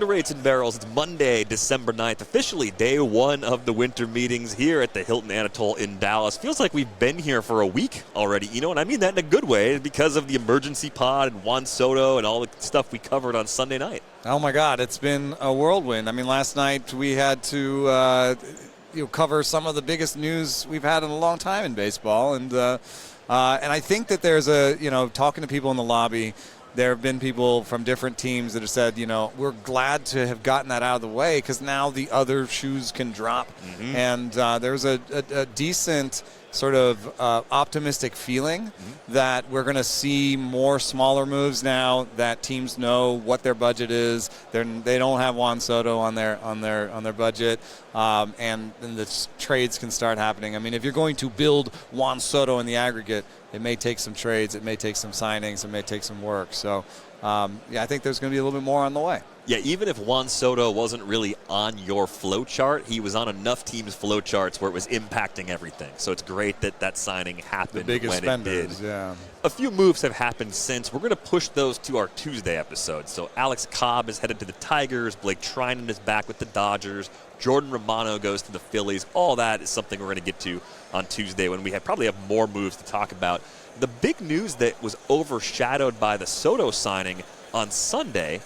Welcome to Rates and Barrels. It's Monday, December 9th, officially day one of the winter meetings here at the Hilton Anatole in Dallas. Feels like we've been here for a week already, and I mean that in a good way because of the emergency pod and Juan Soto and all the stuff we covered on Sunday night. Oh, my God, it's been a whirlwind. I mean, last night we had to cover some of the biggest news we've had in a long time in baseball. And I think that there's talking to people in the lobby, there have been people from different teams that have said, we're glad to have gotten that out of the way because now the other shoes can drop. Mm-hmm. And there's a decent sort of optimistic feeling that we're going to see more smaller moves now that teams know what their budget is. They don't have Juan Soto on their budget, and the trades can start happening. I mean, if you're going to build Juan Soto in the aggregate, it may take some trades, it may take some signings, it may take some work. So, I think there's going to be a little bit more on the way. Yeah, even if Juan Soto wasn't really on your flow chart, he was on enough teams' flow charts where it was impacting everything. So it's great that signing happened when it did. Yeah. A few moves have happened since. We're going to push those to our Tuesday episode. So Alex Cobb is headed to the Tigers. Blake Trinan is back with the Dodgers. Jordan Romano goes to the Phillies. All that is something we're going to get to on Tuesday when we probably have more moves to talk about. The big news that was overshadowed by the Soto signing on Sunday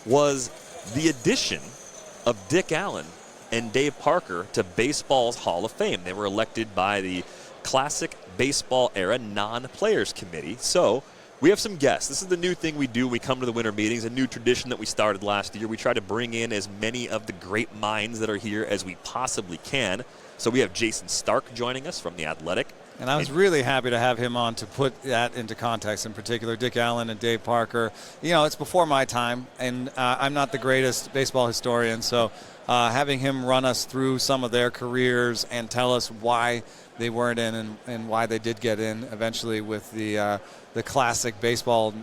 was the addition of Dick Allen and Dave Parker to baseball's Hall of Fame. They were elected by the Classic Baseball Era Non-Players Committee. So we have some guests. This is the new thing we do when we come to the winter meetings, a new tradition that we started last year. We try to bring in as many of the great minds that are here as we possibly can. So we have Jayson Stark joining us from The Athletic. And I was really happy to have him on to put that into context, in particular Dick Allen and Dave Parker. It's before my time, and I'm not the greatest baseball historian, so having him run us through some of their careers and tell us why they weren't in and why they did get in eventually with the Classic Baseball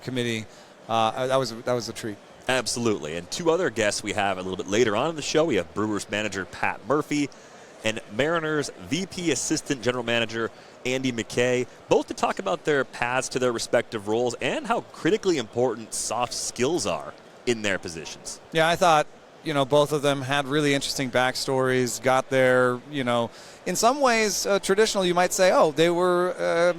Committee, that was a treat. Absolutely. And two other guests we have a little bit later on in the show. We have Brewers manager Pat Murphy and Mariners VP Assistant General Manager Andy McKay, both to talk about their paths to their respective roles and how critically important soft skills are in their positions. Yeah, I thought, both of them had really interesting backstories, got there, in some ways traditional, you might say, they were,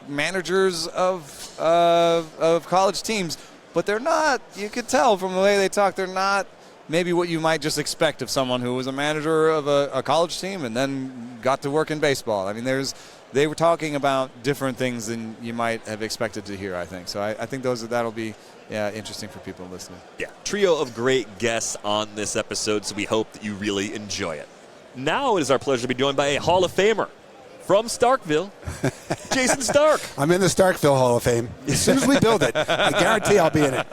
managers of college teams, but they're not, you could tell from the way they talk, they're not maybe what you might just expect of someone who was a manager of a college team and then got to work in baseball. I mean, they were talking about different things than you might have expected to hear, I think. So I think that'll be interesting for people listening. Yeah, trio of great guests on this episode, so we hope that you really enjoy it. Now it is our pleasure to be joined by a Hall of Famer from Starkville, Jayson Stark. I'm in the Starkville Hall of Fame. As soon as we build it, I guarantee I'll be in it.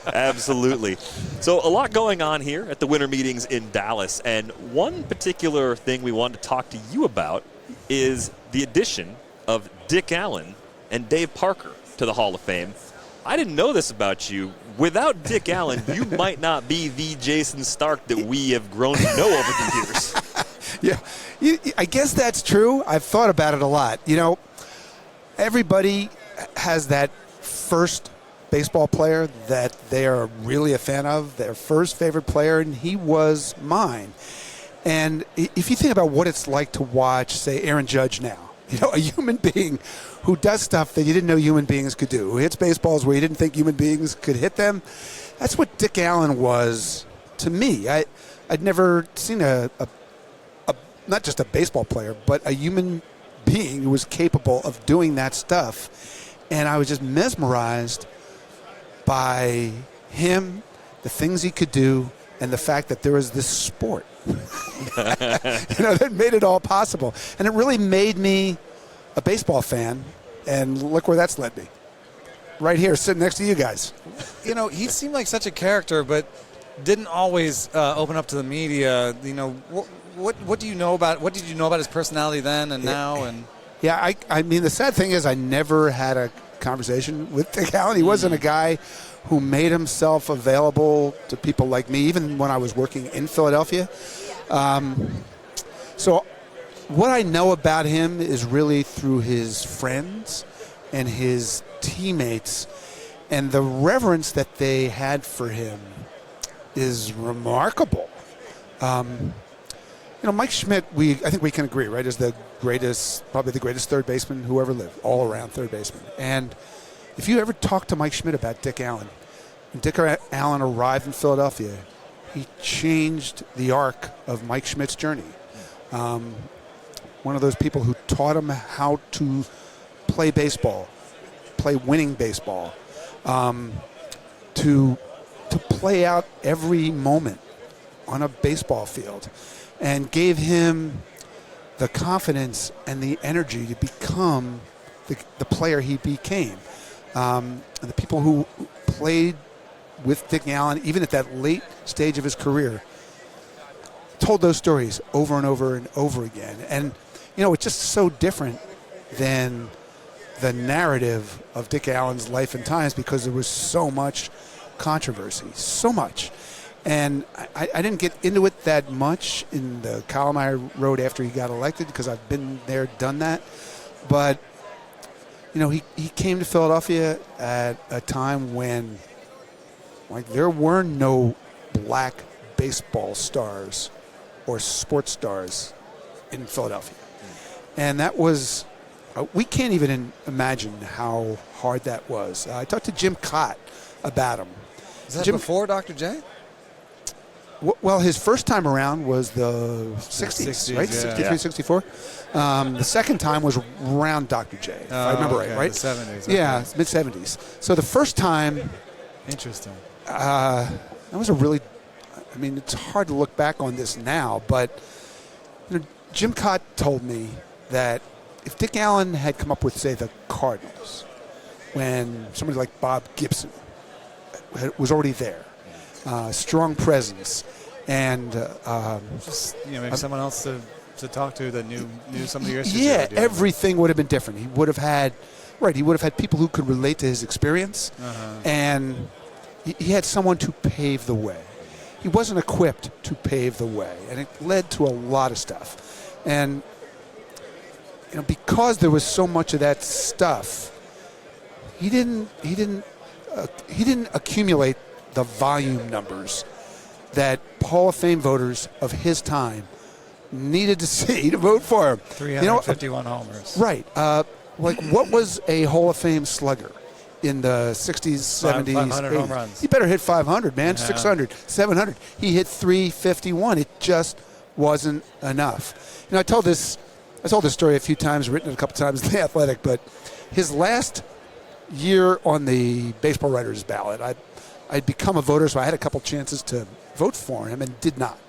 Absolutely. So a lot going on here at the winter meetings in Dallas, and one particular thing we wanted to talk to you about is the addition of Dick Allen and Dave Parker to the Hall of Fame. I didn't know this about you. Without Dick Allen, you might not be the Jayson Stark that we have grown to know over the years. Yeah, I guess that's true. I've thought about it a lot. Everybody has that first baseball player that they are really a fan of, their first favorite player, and he was mine. And if you think about what it's like to watch, say, Aaron Judge now, a human being who does stuff that you didn't know human beings could do, who hits baseballs where you didn't think human beings could hit them, that's what Dick Allen was to me. I'd never seen a not just a baseball player, but a human being who was capable of doing that stuff. And I was just mesmerized by him, the things he could do, and the fact that there was this sport that made it all possible. And it really made me a baseball fan, and look where that's led me. Right here, sitting next to you guys. He seemed like such a character, but didn't always open up to the media. What do you know about? What did you know about his personality then and now? And I mean, the sad thing is, I never had a conversation with Dick Allen. He wasn't a guy who made himself available to people like me, even when I was working in Philadelphia. So, what I know about him is really through his friends and his teammates, and the reverence that they had for him. is remarkable. Mike Schmidt, I think we can agree, right, is probably the greatest third baseman who ever lived, all around third baseman. And if you ever talk to Mike Schmidt about Dick Allen, when Dick Allen arrived in Philadelphia, he changed the arc of Mike Schmidt's journey. One of those people who taught him how to play baseball, play winning baseball, to play out every moment on a baseball field, and gave him the confidence and the energy to become the player he became. And the people who played with Dick Allen, even at that late stage of his career, told those stories over and over and over again. And, it's just so different than the narrative of Dick Allen's life and times, because there was so much controversy, so much. And I didn't get into it that much in the column I wrote after he got elected, because I've been there, done that. But, he came to Philadelphia at a time when, there were no black baseball stars or sports stars in Philadelphia. And that was, we can't even imagine how hard that was. I talked to Jim Cott about him. Is that before Dr. J? Well, his first time around was the 60s, right? Yeah. 63, 64. The second time was around Dr. J, if I remember right? The 70s. Okay. Yeah, mid-70s. So the first time... Interesting. That was a really... it's hard to look back on this now, but Jim Cott told me that if Dick Allen had come up with, say, the Cardinals, when somebody like Bob Gibson was already there, strong presence, and maybe someone else to talk to that knew some of the issues. Yeah, everything would have been different. He would have had people who could relate to his experience, and he had someone to pave the way. He wasn't equipped to pave the way, and it led to a lot of stuff. And because there was so much of that stuff, he didn't accumulate the volume numbers that Hall of Fame voters of his time needed to see to vote for him. 351 homers. Right. What was a Hall of Fame slugger in the 60s, 70s, 500 80s? home runs. He better hit 500, man, Yeah. 600, 700. He hit 351. It just wasn't enough. I told this story a few times, written it a couple times in The Athletic, but his last year on the baseball writers ballot, I'd become a voter, so I had a couple chances to vote for him and did not.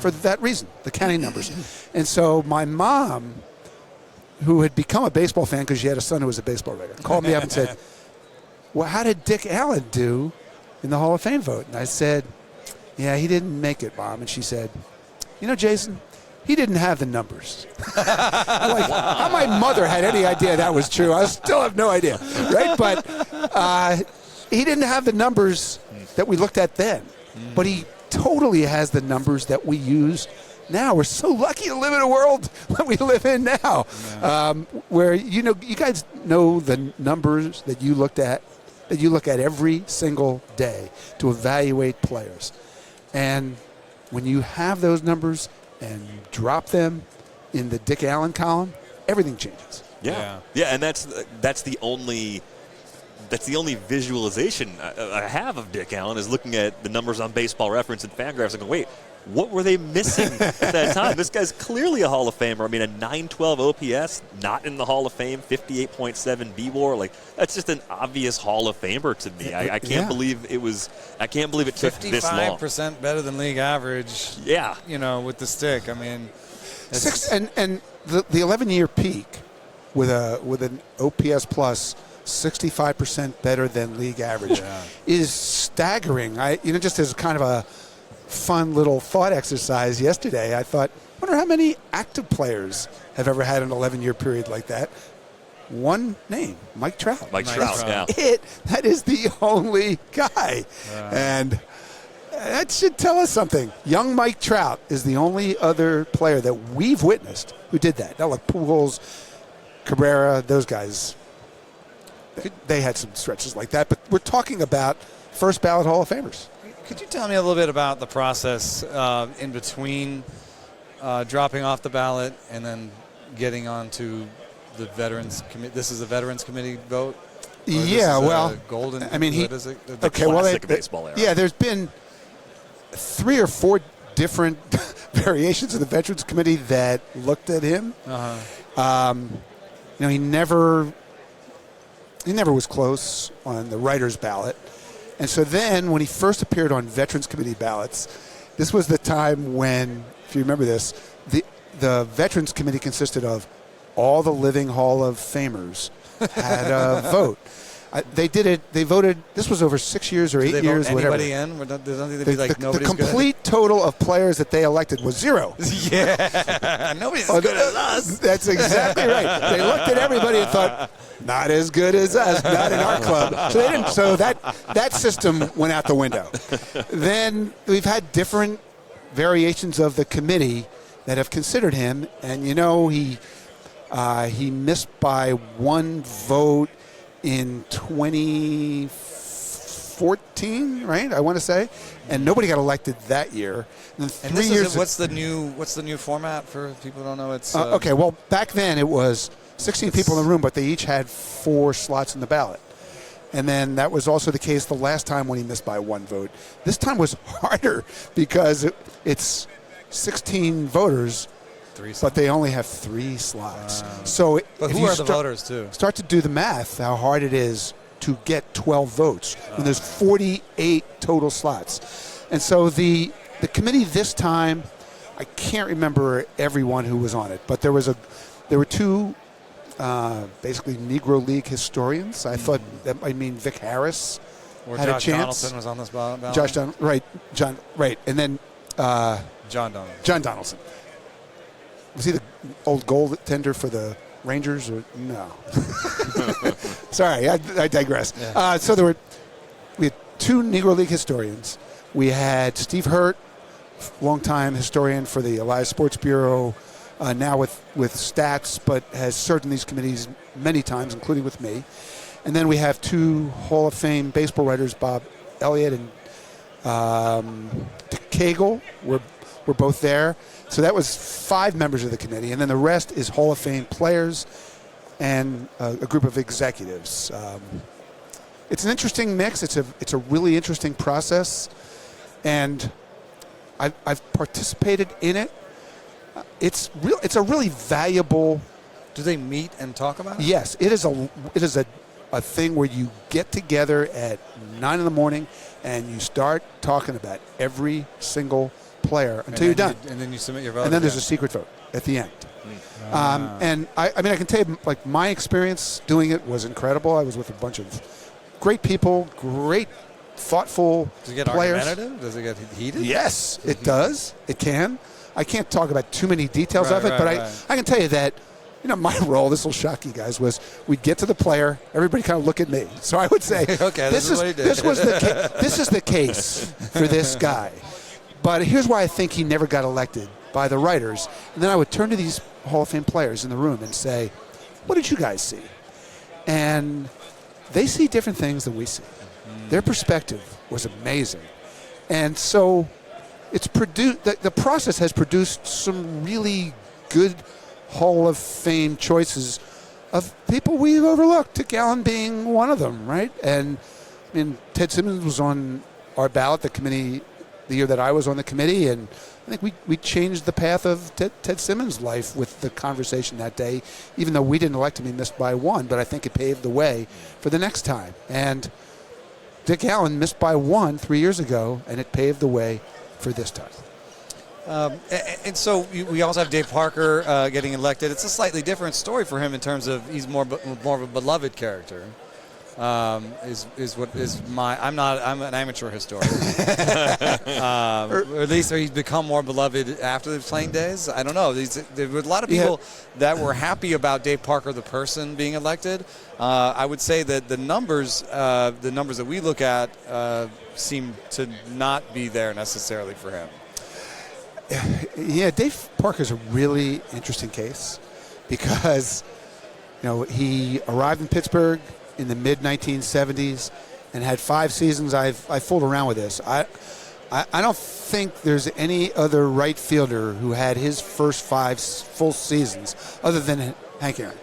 For that reason, the counting numbers. And so my mom, who had become a baseball fan because she had a son who was a baseball writer, called me up and said, well, how did Dick Allen do in the Hall of Fame vote? And I said, yeah, he didn't make it, Mom. And she said, Jayson, he didn't have the numbers. How my mother had any idea that was true, I still have no idea, right? But he didn't have the numbers that we looked at then. But he totally has the numbers that we use now. We're so lucky to live in a world that we live in now, where you guys know the numbers that you look at every single day to evaluate players. And when you have those numbers and drop them in the Dick Allen column, everything changes. Yeah, and that's the only visualization I have of Dick Allen is looking at the numbers on Baseball Reference and Fangraphs and going, wait, what were they missing at that time? This guy's clearly a Hall of Famer. A 912 OPS, not in the Hall of Fame, 58.7 B-WAR. That's just an obvious Hall of Famer to me. I can't believe it was. I can't believe it took this long. 55% better than league average. Yeah, with the stick. And the 11-year peak with an OPS plus 65% better than league average is staggering. Just as kind of a fun little thought exercise yesterday, I thought, wonder how many active players have ever had an 11-year period like that. One name, Mike Trout. Mike Trout, yeah. That is the only guy. And that should tell us something. Young Mike Trout is the only other player that we've witnessed who did that. Now, like Pujols, Cabrera, those guys, they had some stretches like that. But we're talking about first ballot Hall of Famers. Could you tell me a little bit about the process in between dropping off the ballot and then getting onto the Veterans Committee? This is a Veterans Committee vote? Yeah, well, golden. I mean, classic baseball era. Yeah, there's been 3 or 4 different variations of the Veterans Committee that looked at him. He never was close on the writer's ballot. And so then when he first appeared on Veterans Committee ballots, this was the time when, if you remember this, the Veterans Committee consisted of all the living Hall of Famers had a vote. They did it. They voted. This was over 6 years or 8 years, whatever. Anybody in? The complete total of players that they elected was 0. Yeah, nobody's as good as us. That's exactly right. They looked at everybody and thought, not as good as us, not in our club. So they didn't. So that system went out the window. Then we've had different variations of the committee that have considered him, and he missed by 1 vote in 2014, right? I want to say, and nobody got elected that year. And 3 years. What's the new format for people who don't know? It's okay. Well, back then it was 16 people in the room, but they each had 4 slots in the ballot. And then that was also the case the last time when he missed by 1 vote. This time was harder because it's 16 voters. But they only have 3 slots. But who are the voters, too? Start to do the math, how hard it is to get 12 votes when there's 48 total slots. And so the committee this time, I can't remember everyone who was on it, but there were 2 basically Negro League historians. I thought that might mean Vic Harris had Josh a chance. Donaldson was on this ballot. Josh Donaldson, right. And then John Donaldson. John Donaldson. Was he the old goaltender for the Rangers? Or no? Sorry, I digress. Yeah. So we had 2 Negro League historians. We had Steve Hurt, longtime historian for the Elias Sports Bureau, now with stats, but has served in these committees many times, including with me. And then we have 2 Hall of Fame baseball writers, Bob Elliott and Cagle. We're both there. So that was 5 members of the committee, and then the rest is Hall of Fame players and a group of executives. It's an interesting mix. It's a really interesting process, and I've participated in it. It's a really valuable. Do they meet and talk about it? Yes, it is a thing where you get together at 9 a.m. and you start talking about every single player until you're done. And then you submit your vote. And then there's a secret vote at the end. And I mean, I can tell you, like, my experience doing it was incredible. I was with a bunch of great people, great, thoughtful Does it get players. argumentative? Does it get heated? Yes, it does. It can. I can't talk about too many details of it, but I can tell you that, my role, this will shock you guys, was we'd get to the player, everybody kind of look at me. So I would say, okay, this is what he did. This is the case for this guy. But here's why I think he never got elected by the writers. And then I would turn to these Hall of Fame players in the room and say, what did you guys see? And they see different things than we see. Their perspective was amazing. And so it's produced. The process has produced some really good Hall of Fame choices of people we've overlooked, Dick Allen being one of them, right? And I mean, Ted Simmons was on our ballot, the committee, the year that I was on the committee, and I think we changed the path of Ted Simmons' life with the conversation that day, even though we didn't elect him, he missed by 1, but I think it paved the way for the next time. And Dick Allen missed by 1 3 years ago, and it paved the way for this time. And so we also have Dave Parker getting elected. It's a slightly different story for him in terms of he's more of a beloved character. I'm an amateur historian. Or at least he's become more beloved after the playing days. I don't know. There were a lot of people that were happy about Dave Parker, the person, being elected. I would say that the numbers that we look at seem to not be there necessarily for him. Yeah, Dave Parker's a really interesting case because, he arrived in Pittsburgh in the mid-1970s and had 5 seasons. I've fooled around with this. I don't think there's any other right fielder who had his first 5 full seasons other than Hank Aaron.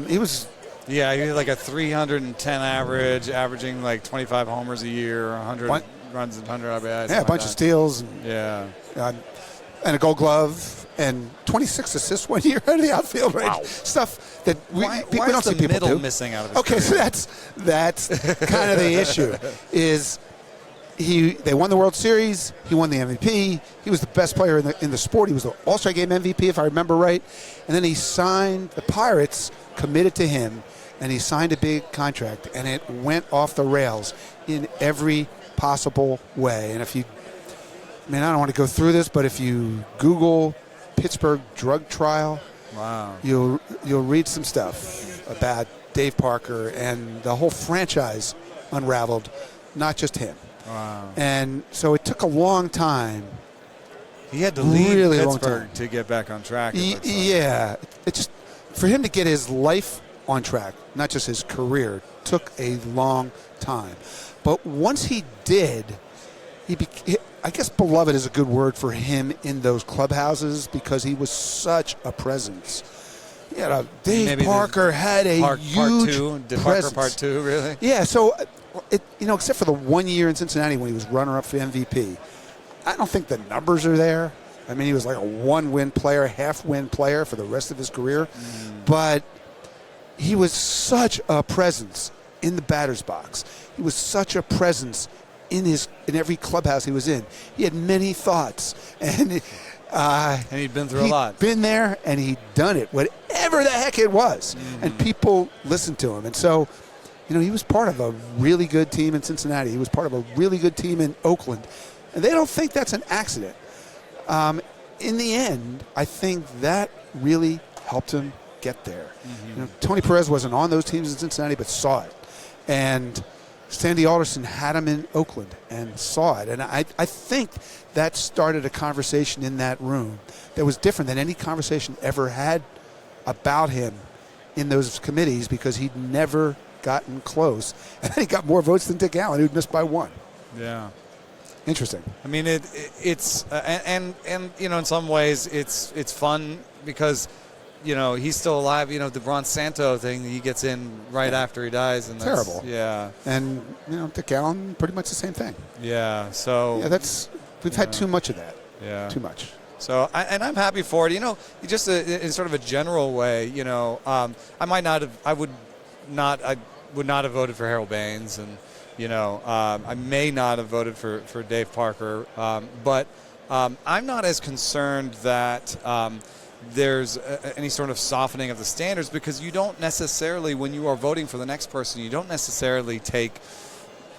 He was... Yeah, he had like a 310 average, averaging like 25 homers a year, 100 runs and 100 RBIs. Yeah, a bunch of steals. And a Gold Glove and 26 assists one year out of the outfield. Right? Wow. Stuff that we why don't is see the people middle do. missing out of his Okay, career? so that's kind of the issue. Is they won the World Series. He won the MVP. He was the best player in the sport. He was the All-Star Game MVP, if I remember right. And then he signed the Pirates, committed to him, and he signed a big contract, and it went off the rails in every possible way. And if you, I don't want to go through this, but if you Google Pittsburgh drug trial, wow, you'll read some stuff about Dave Parker and the whole franchise unraveled, not just him. Wow. And so it took a long time. He had to leave Really long Pittsburgh time. to get back on track. It looks like. Yeah, it just for him to get his life on track, not just his career, took a long time. But once he did, I guess beloved is a good word for him in those clubhouses because he was such a presence. Yeah, Dave Parker had a huge presence. Parker Part 2, really? Yeah, so, except for the 1 year in Cincinnati when he was runner-up for MVP, I don't think the numbers are there. I mean, he was like a 1-win player, half-win player for the rest of his career. But he was such a presence in the batter's box. He was such a presence in every clubhouse he was in. He had many thoughts, and he'd been through a lot. He'd been there, and he'd done it, whatever the heck it was. And people listened to him. And so, he was part of a really good team in Cincinnati. He was part of a really good team in Oakland. And they don't think that's an accident. In the end, I think that really helped him get there. Tony Perez wasn't on those teams in Cincinnati, but saw it. And Sandy Alderson had him in Oakland and saw it. And I think that started a conversation in that room that was different than any conversation ever had about him in those committees because he'd never gotten close. And he got more votes than Dick Allen, who'd missed by 1. Yeah. Interesting. I mean, it's and in some ways it's fun because he's still alive. The Ron Santo thing, he gets in right after he dies, and that's terrible. Yeah. And Dick Allen, pretty much the same thing. Yeah. So we've had too much of that. Yeah. Too much. So I'm happy for it. Just in sort of a general way. I would not have voted for Harold Baines and. I may not have voted for Dave Parker, but I'm not as concerned that there's any sort of softening of the standards because you don't necessarily, when you are voting for the next person, you don't necessarily take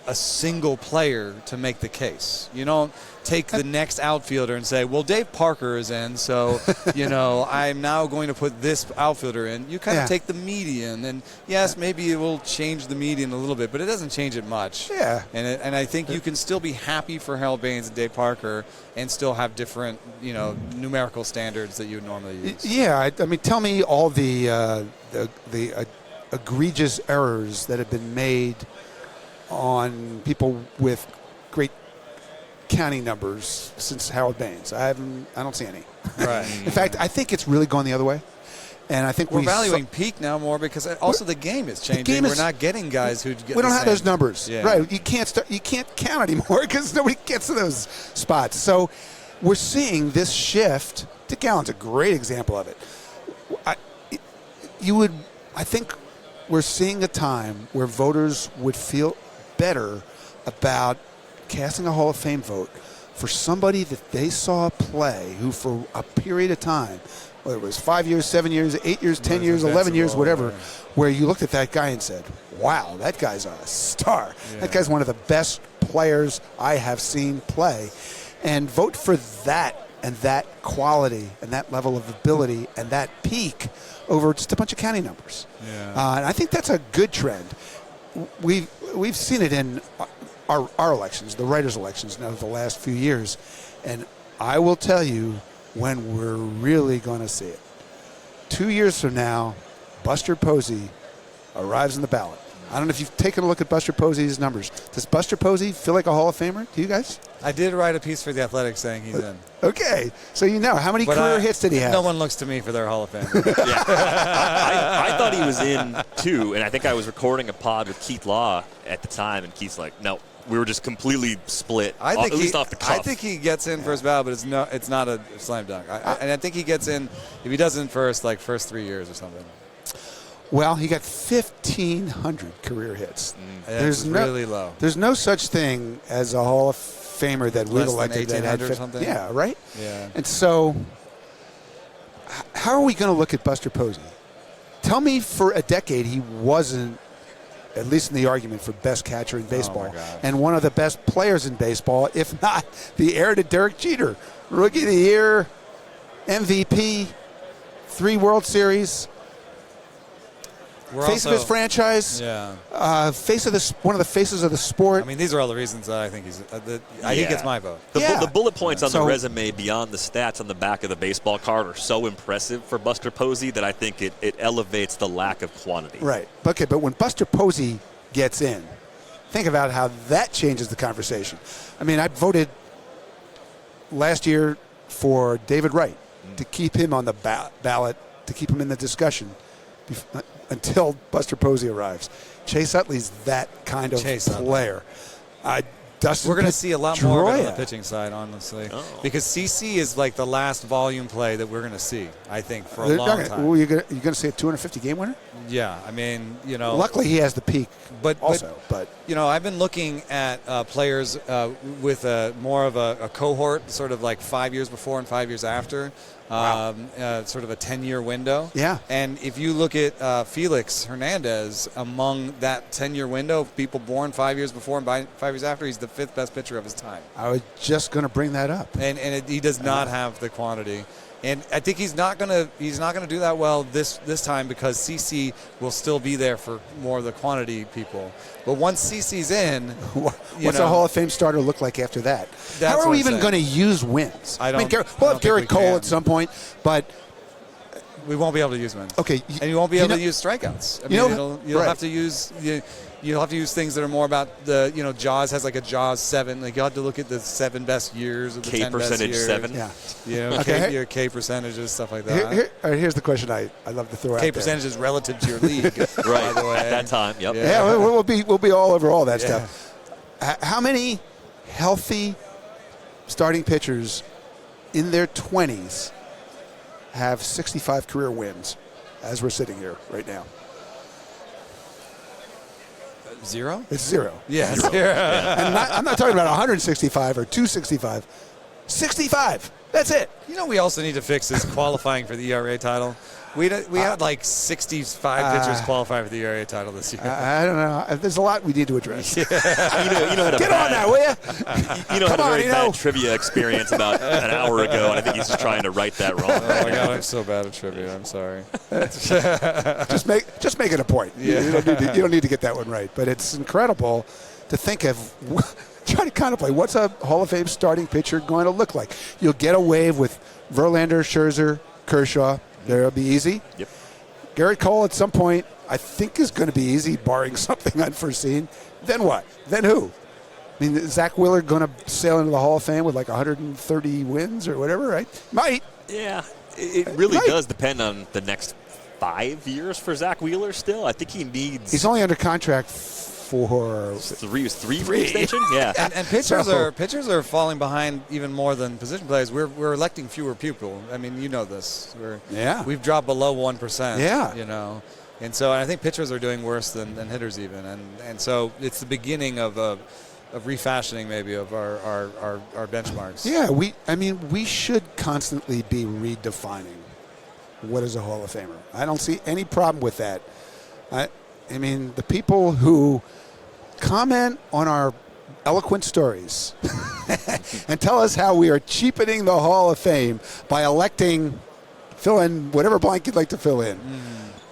a single player to make the case. You don't take the next outfielder and say, well, Dave Parker is in, so, I'm now going to put this outfielder in. You kind of take the median, and yes, maybe it will change the median a little bit, but it doesn't change it much. Yeah. And I think you can still be happy for Harold Baines and Dave Parker and still have different, numerical standards that you would normally use. Yeah. I mean, tell me all the egregious errors that have been made on people with great counting numbers since Harold Baines. I don't see any. Right. In fact, I think it's really gone the other way. And I think we're valuing peak now more because also the game is changing. We're not getting guys who get. We don't have those numbers, yeah. Right? You can't count anymore because nobody gets to those spots. So we're seeing this shift. Dick Allen's a great example of it. I think we're seeing a time where voters would feel better about casting a Hall of Fame vote for somebody that they saw play who for a period of time, whether it was 5 years, 7 years, 8 years, 10 years, 11 years, whatever, where you looked at that guy and said, wow, that guy's a star. Yeah. That guy's one of the best players I have seen play. And vote for that and that quality and that level of ability and that peak over just a bunch of counting numbers. Yeah. And I think that's a good trend. We've seen it in our elections, the writers' elections, now the last few years, and I will tell you when we're really going to see it. 2 years from now, Buster Posey arrives in the ballot. I don't know if you've taken a look at Buster Posey's numbers. Does Buster Posey feel like a Hall of Famer to you guys? I did write a piece for The Athletic saying he's in. Okay, so you know. How many career hits did he have? No one looks to me for their Hall of Fame. Yeah. I thought he was in, too, and I think I was recording a pod with Keith Law at the time, and Keith's like, no, we were just completely split, at least off the cuff. I think he gets in first ballot, but it's not a slam dunk. And I think he gets in, if he doesn't first 3 years or something. Well, he got 1,500 career hits. There's really low. There's no such thing as a Hall of Famer that we've elected that had or something. Yeah, right. Yeah. And so, how are we going to look at Buster Posey? Tell me, for a decade, he wasn't, at least in the argument, for best catcher in baseball, and one of the best players in baseball, if not the heir to Derek Jeter, Rookie of the Year, MVP, 3 World Series. Face of his franchise, face of one of the faces of the sport. I mean, these are all the reasons that I think he gets my vote. The bullet points on the resume beyond the stats on the back of the baseball card are so impressive for Buster Posey that I think it elevates the lack of quantity. Right. Okay, but when Buster Posey gets in, think about how that changes the conversation. I mean, I voted last year for David Wright to keep him on the ballot, to keep him in the discussion until Buster Posey arrives. Chase Utley's that kind of player. We're going to see a lot more of it on the pitching side, honestly, because CC is like the last volume play that we're going to see, I think, for a long time. Well, you're going to see a 250-game winner? Yeah, I mean, Luckily, he has the peak but I've been looking at players with more of a cohort, sort of like 5 years before and 5 years after. Sort of a 10-year window. Yeah. And if you look at Felix Hernandez, among that 10-year window, people born 5 years before and 5 years after, he's the 5th best pitcher of his time. I was just going to bring that up. And he does not have the quantity. And I think he's not gonna do that well this time, because CC will still be there for more of the quantity people. But once CC's in, what's a Hall of Fame starter look like after that? How are we even going to use wins? We'll have Garrett Cole at some point, but we won't be able to use wins. Okay, and you won't be able to use strikeouts. I mean, you'll have to use. You'll have to use things that are more about the, Jaws has like a Jaws 7. Like, you'll have to look at the 7 best years of the 10 best years. K percentage 7. Yeah. Your K percentages, stuff like that. Here's the question I love to throw out there. K percentages relative to your league. Right, by the way. At that time, yep. Yeah, we'll be all over all that stuff. How many healthy starting pitchers in their 20s have 65 career wins as we're sitting here right now? 0? It's 0. Yeah, 0. And I'm not talking about 165 or 265. 65. That's it. We also need to fix is qualifying for the ERA title. We had like 65 pitchers qualify for the ERA title this year. I don't know. There's a lot we need to address. Get on that, will you? Had a very bad trivia experience about an hour ago, and I think he's just trying to right that wrong. Oh my God, I'm so bad at trivia. I'm sorry. just making a point. Yeah. You don't need to get that one right, but it's incredible to think of. Try to contemplate what's a Hall of Fame starting pitcher going to look like. You'll get a wave with Verlander, Scherzer, Kershaw. That'll be easy. Yep. Garrett Cole at some point, I think, is going to be easy, barring something unforeseen. Then what? Then who? I mean, is Zach Wheeler going to sail into the Hall of Fame with like 130 wins or whatever, right? Might. Yeah. It really does depend on the next 5 years for Zach Wheeler still. I think he needs... He's only under contract for... Three extension? Yeah. And pitchers are falling behind even more than position players. We're electing fewer people. I mean, you know this. We've dropped below 1%. Yeah. And so I think pitchers are doing worse than hitters even. And so it's the beginning of refashioning maybe of our benchmarks. Yeah, we should constantly be redefining what is a Hall of Famer. I don't see any problem with that. I mean, the people who comment on our eloquent stories and tell us how we are cheapening the Hall of Fame by electing, fill in whatever blank you'd like to fill in,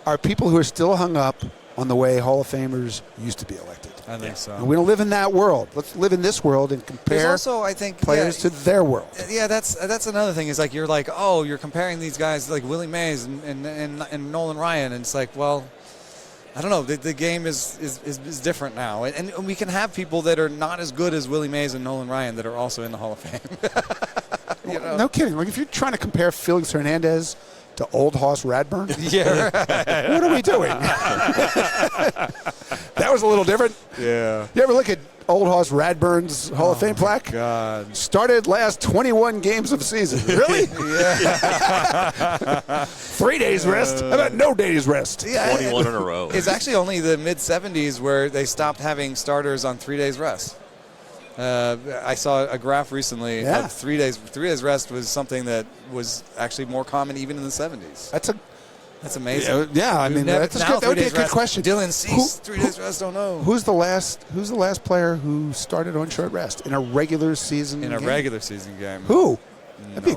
are people who are still hung up on the way Hall of Famers used to be elected. I think so. And we don't live in that world. Let's live in this world and compare also, I think, players to their world. Yeah, that's another thing. Is like you're comparing these guys like Willie Mays and Nolan Ryan, and it's like, well, I don't know. The game is different now, and we can have people that are not as good as Willie Mays and Nolan Ryan that are also in the Hall of Fame. You know? No kidding. Like if you're trying to compare Felix Hernandez to Old Hoss Radburn, what are we doing? That was a little different. Yeah. You ever look at Old Hoss Radburn's Hall of Fame plaque? God. Started last 21 games of season. Really? Yeah. 3 days rest? How about no days rest? Yeah, 21 in a row. It's actually only the mid-'70s where they stopped having starters on 3 days rest. I saw a graph recently of 3 days. 3 days rest was something that was actually more common even in the 70s. That's amazing. Yeah, I mean, that would be a good question. Dylan Cease, 3 days rest, don't know. Who's the last player who started on short rest in a regular season game? Regular season game. Who? Nobody.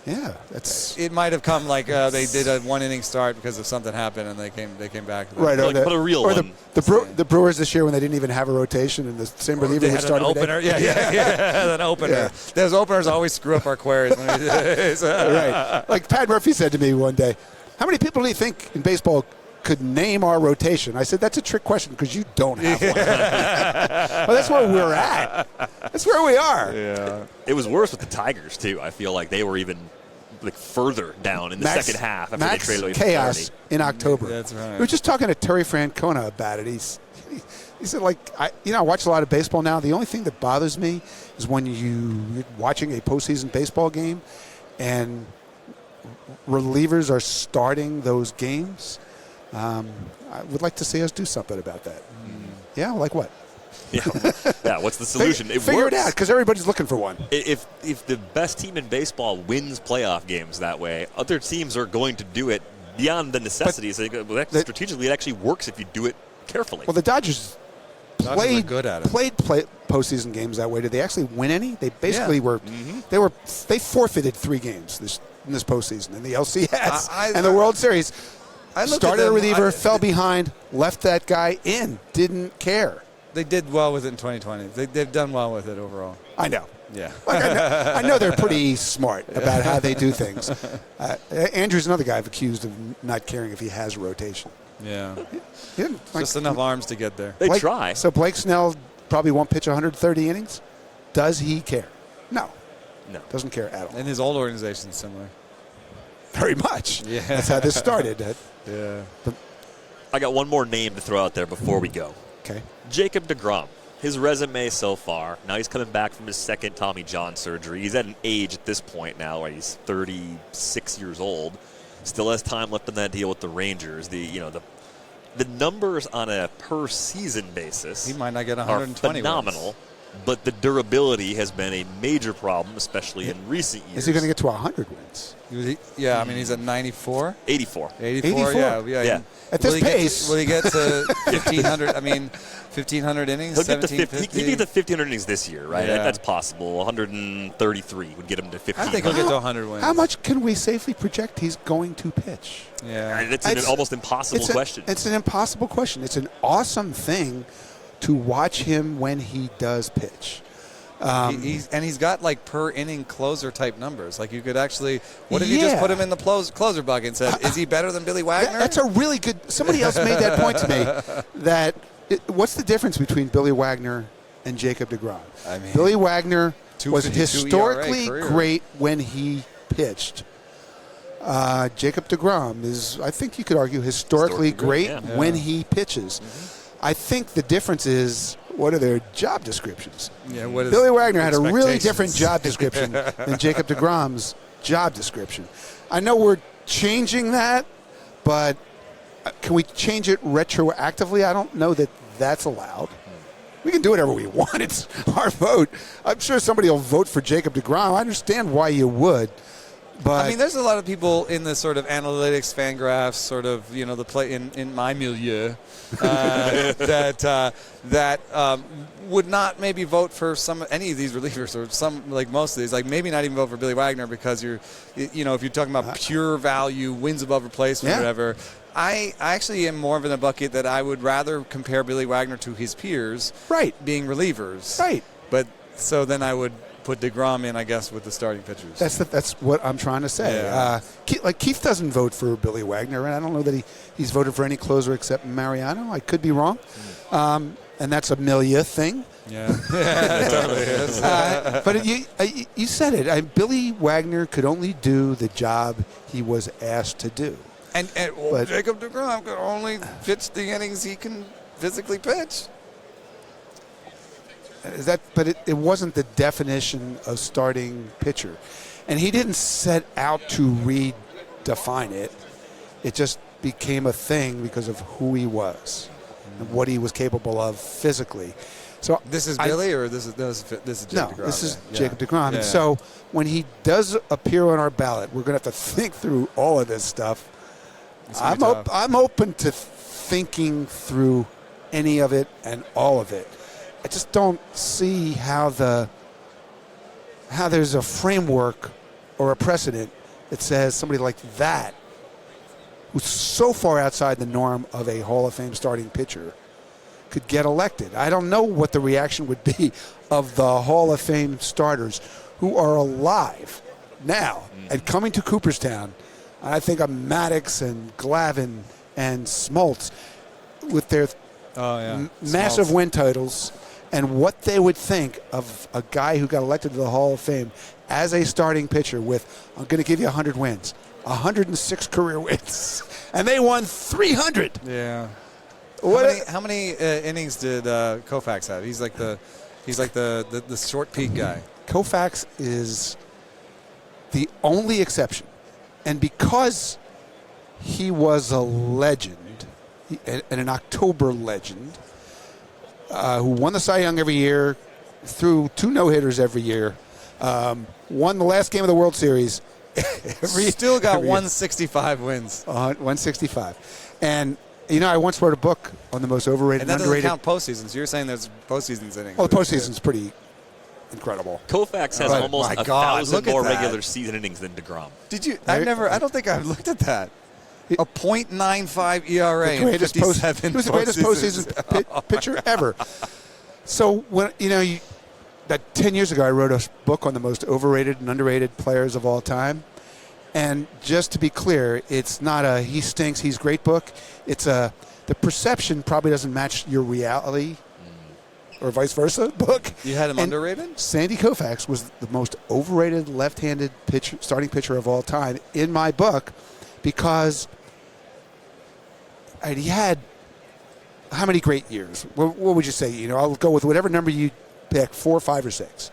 Yeah, that's. It might have come like they did a one-inning start because of something happened and they came back. Right, but a real one. The Brewers this year when they didn't even have a rotation and the same reliever would start an opener. An opener. Yeah. Those openers always screw up our queries. Right. Like Pat Murphy said to me one day, "How many people do you think in baseball could name our rotation?" I said, "That's a trick question because you don't have one." Well, that's where we're at. That's where we are. Yeah. It was worse with the Tigers too. I feel like they were even further down in the second half after they traded away chaos in October. That's right. We were just talking to Terry Francona about it. He said, I watch a lot of baseball now. The only thing that bothers me is when you're watching a postseason baseball game and relievers are starting those games. I would like to see us do something about that. Yeah, like what? Yeah, what's the solution? Figure it out because everybody's looking for one. If the best team in baseball wins playoff games that way, other teams are going to do it beyond the necessities. Strategically, it actually works if you do it carefully. Well, the Dodgers played good at it. Played postseason games that way. Did they actually win any? They basically were. Mm-hmm. They forfeited 3 games in this postseason in the LCS and the World Series. Started a reliever, fell behind, left that guy in, didn't care. They did well with it in 2020. They've done well with it overall. I know. Yeah. I know they're pretty smart about how they do things. Andrew's another guy I've accused of not caring if he has a rotation. Yeah. Just enough arms to get there. They try. So Blake Snell probably won't pitch 130 innings. Does he care? No. Doesn't care at all. And his old organization's similar. Very much. Yeah. That's how this started. Yeah. I got one more name to throw out there before we go. Okay. Jacob deGrom. His resume so far. Now he's coming back from his second Tommy John surgery. He's at an age at this point now where he's 36 years old. Still has time left on that deal with the Rangers. The numbers on a per season basis, he might not get 120 are phenomenal. wins. But the durability has been a major problem, especially in recent years. Is he going to get to 100 wins? Yeah, I mean, he's at 94. 84. 84, yeah. At this pace. Will he get to 1,500? I mean, 1,500 innings? He can get to 1,500 innings this year, right? Yeah. That's possible. 133 would get him to 1,500. I think he'll get to 100 wins. How much can we safely project he's going to pitch? Yeah. It's an almost impossible question. It's an impossible question. It's an awesome thing to watch him when he does pitch. He's got like per inning closer type numbers. Like you could actually, what if you just put him in the closer bucket and said, is he better than Billy Wagner? That's a really good. Somebody else made that point to me. What's the difference between Billy Wagner and Jacob deGrom? I mean, Billy Wagner was 2.52 historically ERA great when he pitched. Jacob deGrom is, I think you could argue, historically great when he pitches. Mm-hmm. I think the difference is, what are their job descriptions? Yeah, what is Billy Wagner had a really different job description than Jacob deGrom's job description. I know we're changing that, but can we change it retroactively? I don't know that that's allowed. We can do whatever we want. It's our vote. I'm sure somebody will vote for Jacob deGrom. I understand why you would. But I mean, there's a lot of people in the sort of analytics, fan graphs, sort of, the play in my milieu that would not maybe vote for any of these relievers or some, like most of these, like maybe not even vote for Billy Wagner because if you're talking about pure value, wins above replacement, or whatever. I actually am more of in a bucket that I would rather compare Billy Wagner to his peers, being relievers, right. But so then I would put DeGrom in, I guess, with the starting pitchers. That's what I'm trying to say. Yeah. Keith doesn't vote for Billy Wagner, and I don't know that he's voted for any closer except Mariano. I could be wrong. And that's a Milia thing. Yeah, it totally is. But you said it. Billy Wagner could only do the job he was asked to do. And Jacob DeGrom could only pitch the innings he can physically pitch. But it wasn't the definition of starting pitcher. And he didn't set out to redefine it. It just became a thing because of who he was and what he was capable of physically. So this is Billy, or this is Jacob DeGrom? No, this is Jacob DeGrom. Yeah. And so when he does appear on our ballot, we're going to have to think through all of this stuff. I'm open to thinking through any of it and all of it. I just don't see how there's a framework or a precedent that says somebody like that, who's so far outside the norm of a Hall of Fame starting pitcher, could get elected. I don't know what the reaction would be of the Hall of Fame starters who are alive now and coming to Cooperstown. I think of Maddox and Glavine and Smoltz with their massive win titles, and what they would think of a guy who got elected to the Hall of Fame as a starting pitcher with, I'm going to give you 100 wins, 106 career wins, and they won 300. Yeah. How many innings did Koufax have? He's like the short peak guy. Koufax is the only exception, and because he was a legend and an October legend who won the Cy Young every year, threw 2 no-hitters every year, won the last game of the World Series. Still got 165 wins. 165. And, I once wrote a book on the most overrated and that and underrated. doesn't count postseasons. You're saying there's postseasons innings. Well, the postseason's pretty incredible. Koufax has almost 1,000 more regular season innings than DeGrom. Did you? I don't think I've looked at that. A .95 ERA in 57 He was the greatest postseason pitcher ever. So, when that 10 years ago, I wrote a book on the most overrated and underrated players of all time. And just to be clear, it's not a he stinks, he's great book. It's the perception probably doesn't match your reality or vice versa book. You had him underrated? Sandy Koufax was the most overrated left-handed starting pitcher of all time in my book because he had how many great years? What would you say? I'll go with whatever number you pick, 4, 5, or 6.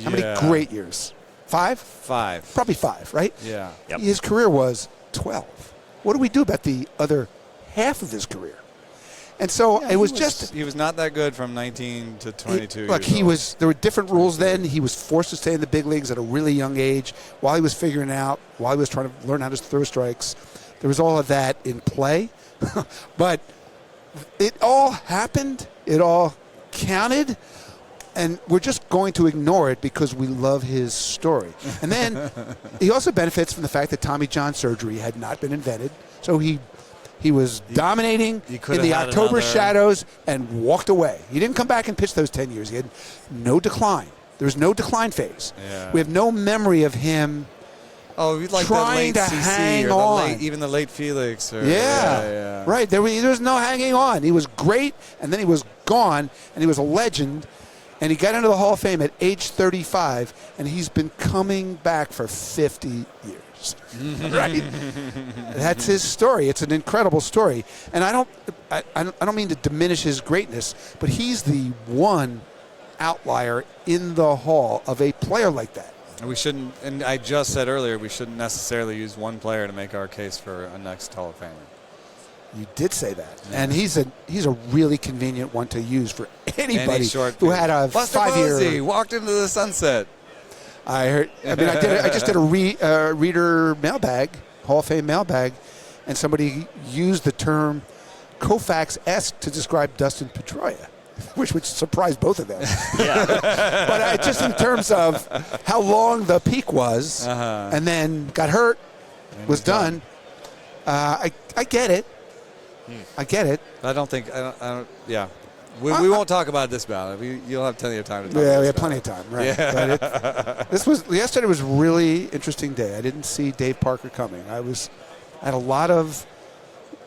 How many great years? 5? 5. Probably 5, right? Yeah. Yep. His career was 12. What do we do about the other half of his career? And so it was just... He was not that good from 19 to 22 Look, there were different rules then. He was forced to stay in the big leagues at a really young age while he was figuring out, while he was trying to learn how to throw strikes. There was all of that in play. But it all happened. It all counted. And we're just going to ignore it because we love his story. And then he also benefits from the fact that Tommy John surgery had not been invented. So he was dominating in the October shadows and walked away. He didn't come back and pitch those 10 years. He had no decline. There was no decline phase. Yeah. We have no memory of him like trying the late to CC hang or on. Even the late Felix. Yeah. Right. There was no hanging on. He was great, and then he was gone, and he was a legend. And he got into the Hall of Fame at age 35, and he's been coming back for 50 years. Right? That's his story. It's an incredible story. And I don't mean to diminish his greatness, but he's the one outlier in the Hall of a player like that. We shouldn't, and I just said earlier, we shouldn't necessarily use one player to make our case for a next Hall of Famer. You did say that, and he's a really convenient one to use for anybody who had a Buster 5-year. Posey walked into the sunset. I heard. I just did a reader mailbag, Hall of Fame mailbag, and somebody used the term Koufax-esque to describe Dustin Pedroia, which would surprise both of them. Yeah. But just in terms of how long the peak was, and then got hurt, was done. I get it. I get it. I don't. Yeah. We won't talk about this ballot. You'll have plenty of time to talk about Yeah, this we had ballot. plenty of time, right? Yeah. But yesterday was a really interesting day. I didn't see Dave Parker coming. I had a lot of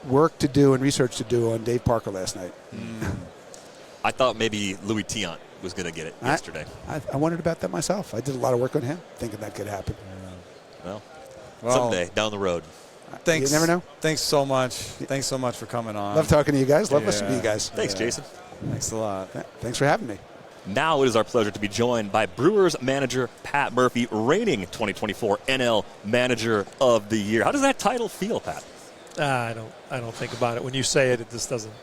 work to do and research to do on Dave Parker last night. I thought maybe Louis Tiant was going to get it yesterday. I wondered about that myself. I did a lot of work on him, thinking that could happen. Well, someday down the road. Thanks. You never know. Thanks so much. Thanks so much for coming on. Love talking to you guys. Love listening to you guys. Thanks, Jayson. Thanks a lot. Thanks for having me. Now it is our pleasure to be joined by Brewers manager Pat Murphy, reigning 2024 NL Manager of the Year. How does that title feel, Pat? I don't think about it. When you say it, it just doesn't.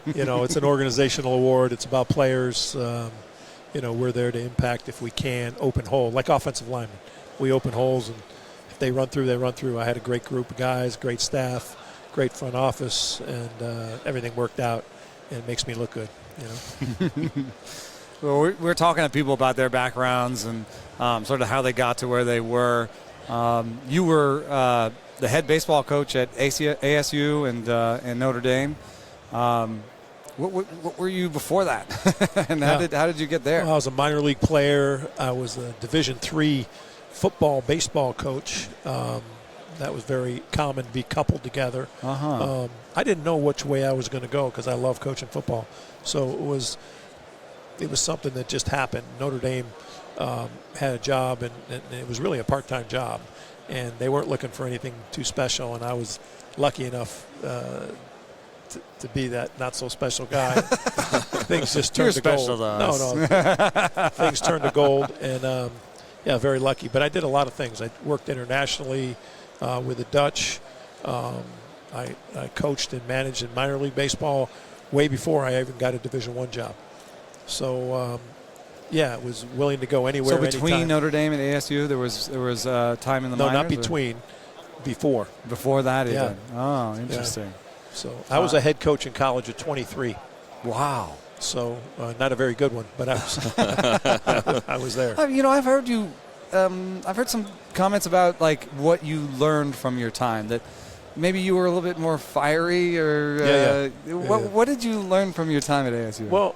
It's an organizational award. It's about players. We're there to impact if we can. Open hole, like offensive linemen. We open holes, and if they run through, they run through. I had a great group of guys, great staff, great front office, and everything worked out, and it makes me look good. Well, we're talking to people about their backgrounds and sort of how they got to where they were. You were the head baseball coach at ASU and Notre Dame. What were you before that? And how did you get there? Well, I was a minor league player. I was a Division III football, baseball coach. That was very common to be coupled together. I didn't know which way I was going to go because I love coaching football. So it was something that just happened. Notre Dame had a job, and it was really a part-time job. And they weren't looking for anything too special, and I was lucky enough to be that not-so-special guy. Things just turned to gold. You're special to us. No. Things turned to gold, and, very lucky. But I did a lot of things. I worked internationally with the Dutch. I coached and managed in minor league baseball way before I even got a Division I job. So, was willing to go anywhere. So between anytime. Notre Dame and ASU, there was time in the minors? No, not between. Before. Before that, Yeah. even. Oh, interesting. Yeah. So I was a head coach in college at 23. Wow. So not a very good one, but I was I was there. I've heard you. I've heard some comments about like what you learned from your time. That maybe you were a little bit more fiery, or what did you learn from your time at ASU? Well,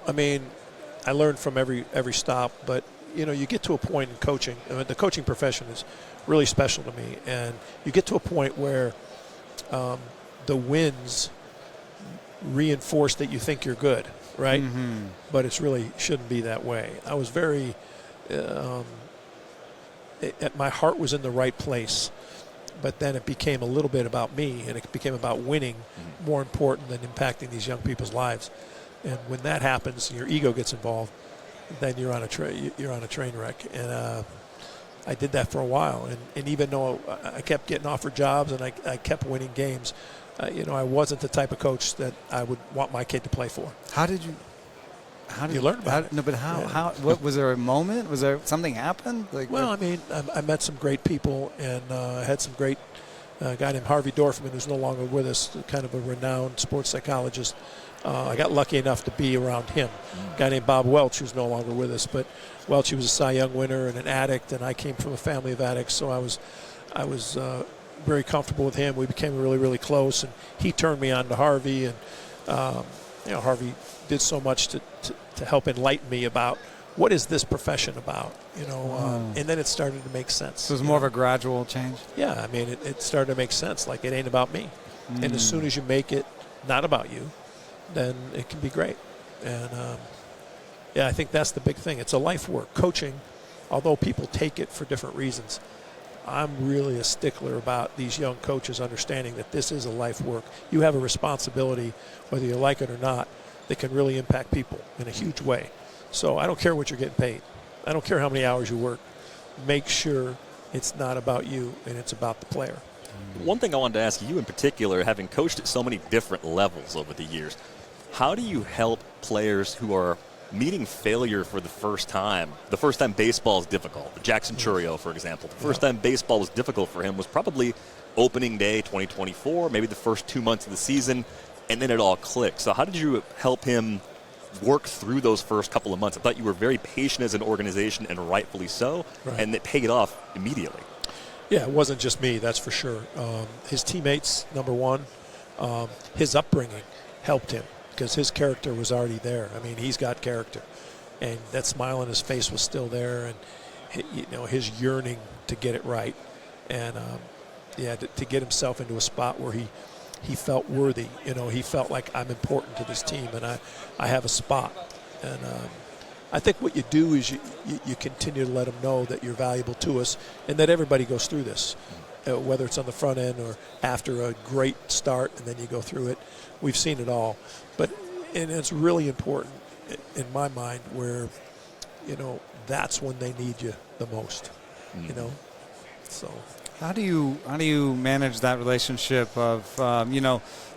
I learned from every stop, but you get to a point in coaching. The coaching profession is really special to me, and you get to a point where the wins reinforce that you think you're good, right? Mm-hmm. But it's really shouldn't be that way. I was very, my heart was in the right place, but then it became a little bit about me, and it became about winning more important than impacting these young people's lives. And when that happens, your ego gets involved, then you're on a train wreck. And I did that for a while, and even though I kept getting offered jobs and I kept winning games, I wasn't the type of coach that I would want my kid to play for. How did you learn about it? No, but how? What was there a moment? Was there something happened? I met some great people, and I had some great guy named Harvey Dorfman, who's no longer with us, kind of a renowned sports psychologist. I got lucky enough to be around him. A guy named Bob Welch, who's no longer with us, but Welch, he was a Cy Young winner and an addict, and I came from a family of addicts, so I was very comfortable with him. We became really, really close, and he turned me on to Harvey, and Harvey did so much to help enlighten me about what is this profession about, and then it started to make sense. So it was more of a gradual change? Yeah, it started to make sense. Like, it ain't about me. And as soon as you make it not about you, then it can be great. And, I think that's the big thing. It's a life work. Coaching, although people take it for different reasons, I'm really a stickler about these young coaches understanding that this is a life work. You have a responsibility, whether you like it or not, that can really impact people in a huge way. So I don't care what you're getting paid. I don't care how many hours you work. Make sure it's not about you and it's about the player. One thing I wanted to ask you in particular, having coached at so many different levels over the years, how do you help players who are meeting failure for the first time? The first time baseball is difficult. Jackson Churio, for example. The first time baseball was difficult for him was probably opening day 2024, maybe the first 2 months of the season, and then it all clicked. So how did you help him work through those first couple of months? I thought you were very patient as an organization, and rightfully so, and it paid off immediately. Yeah, it wasn't just me, that's for sure. His teammates, number one, his upbringing helped him. because his character was already there. I mean, he's got character, and that smile on his face was still there, and his yearning to get it right, and to get himself into a spot where he felt worthy. He felt like, I'm important to this team, and I have a spot. And I think what you do is you continue to let them know that you're valuable to us, and that everybody goes through this, whether it's on the front end or after a great start, and then you go through it. We've seen it all. And it's really important in my mind where, that's when they need you the most, So how do you manage that relationship of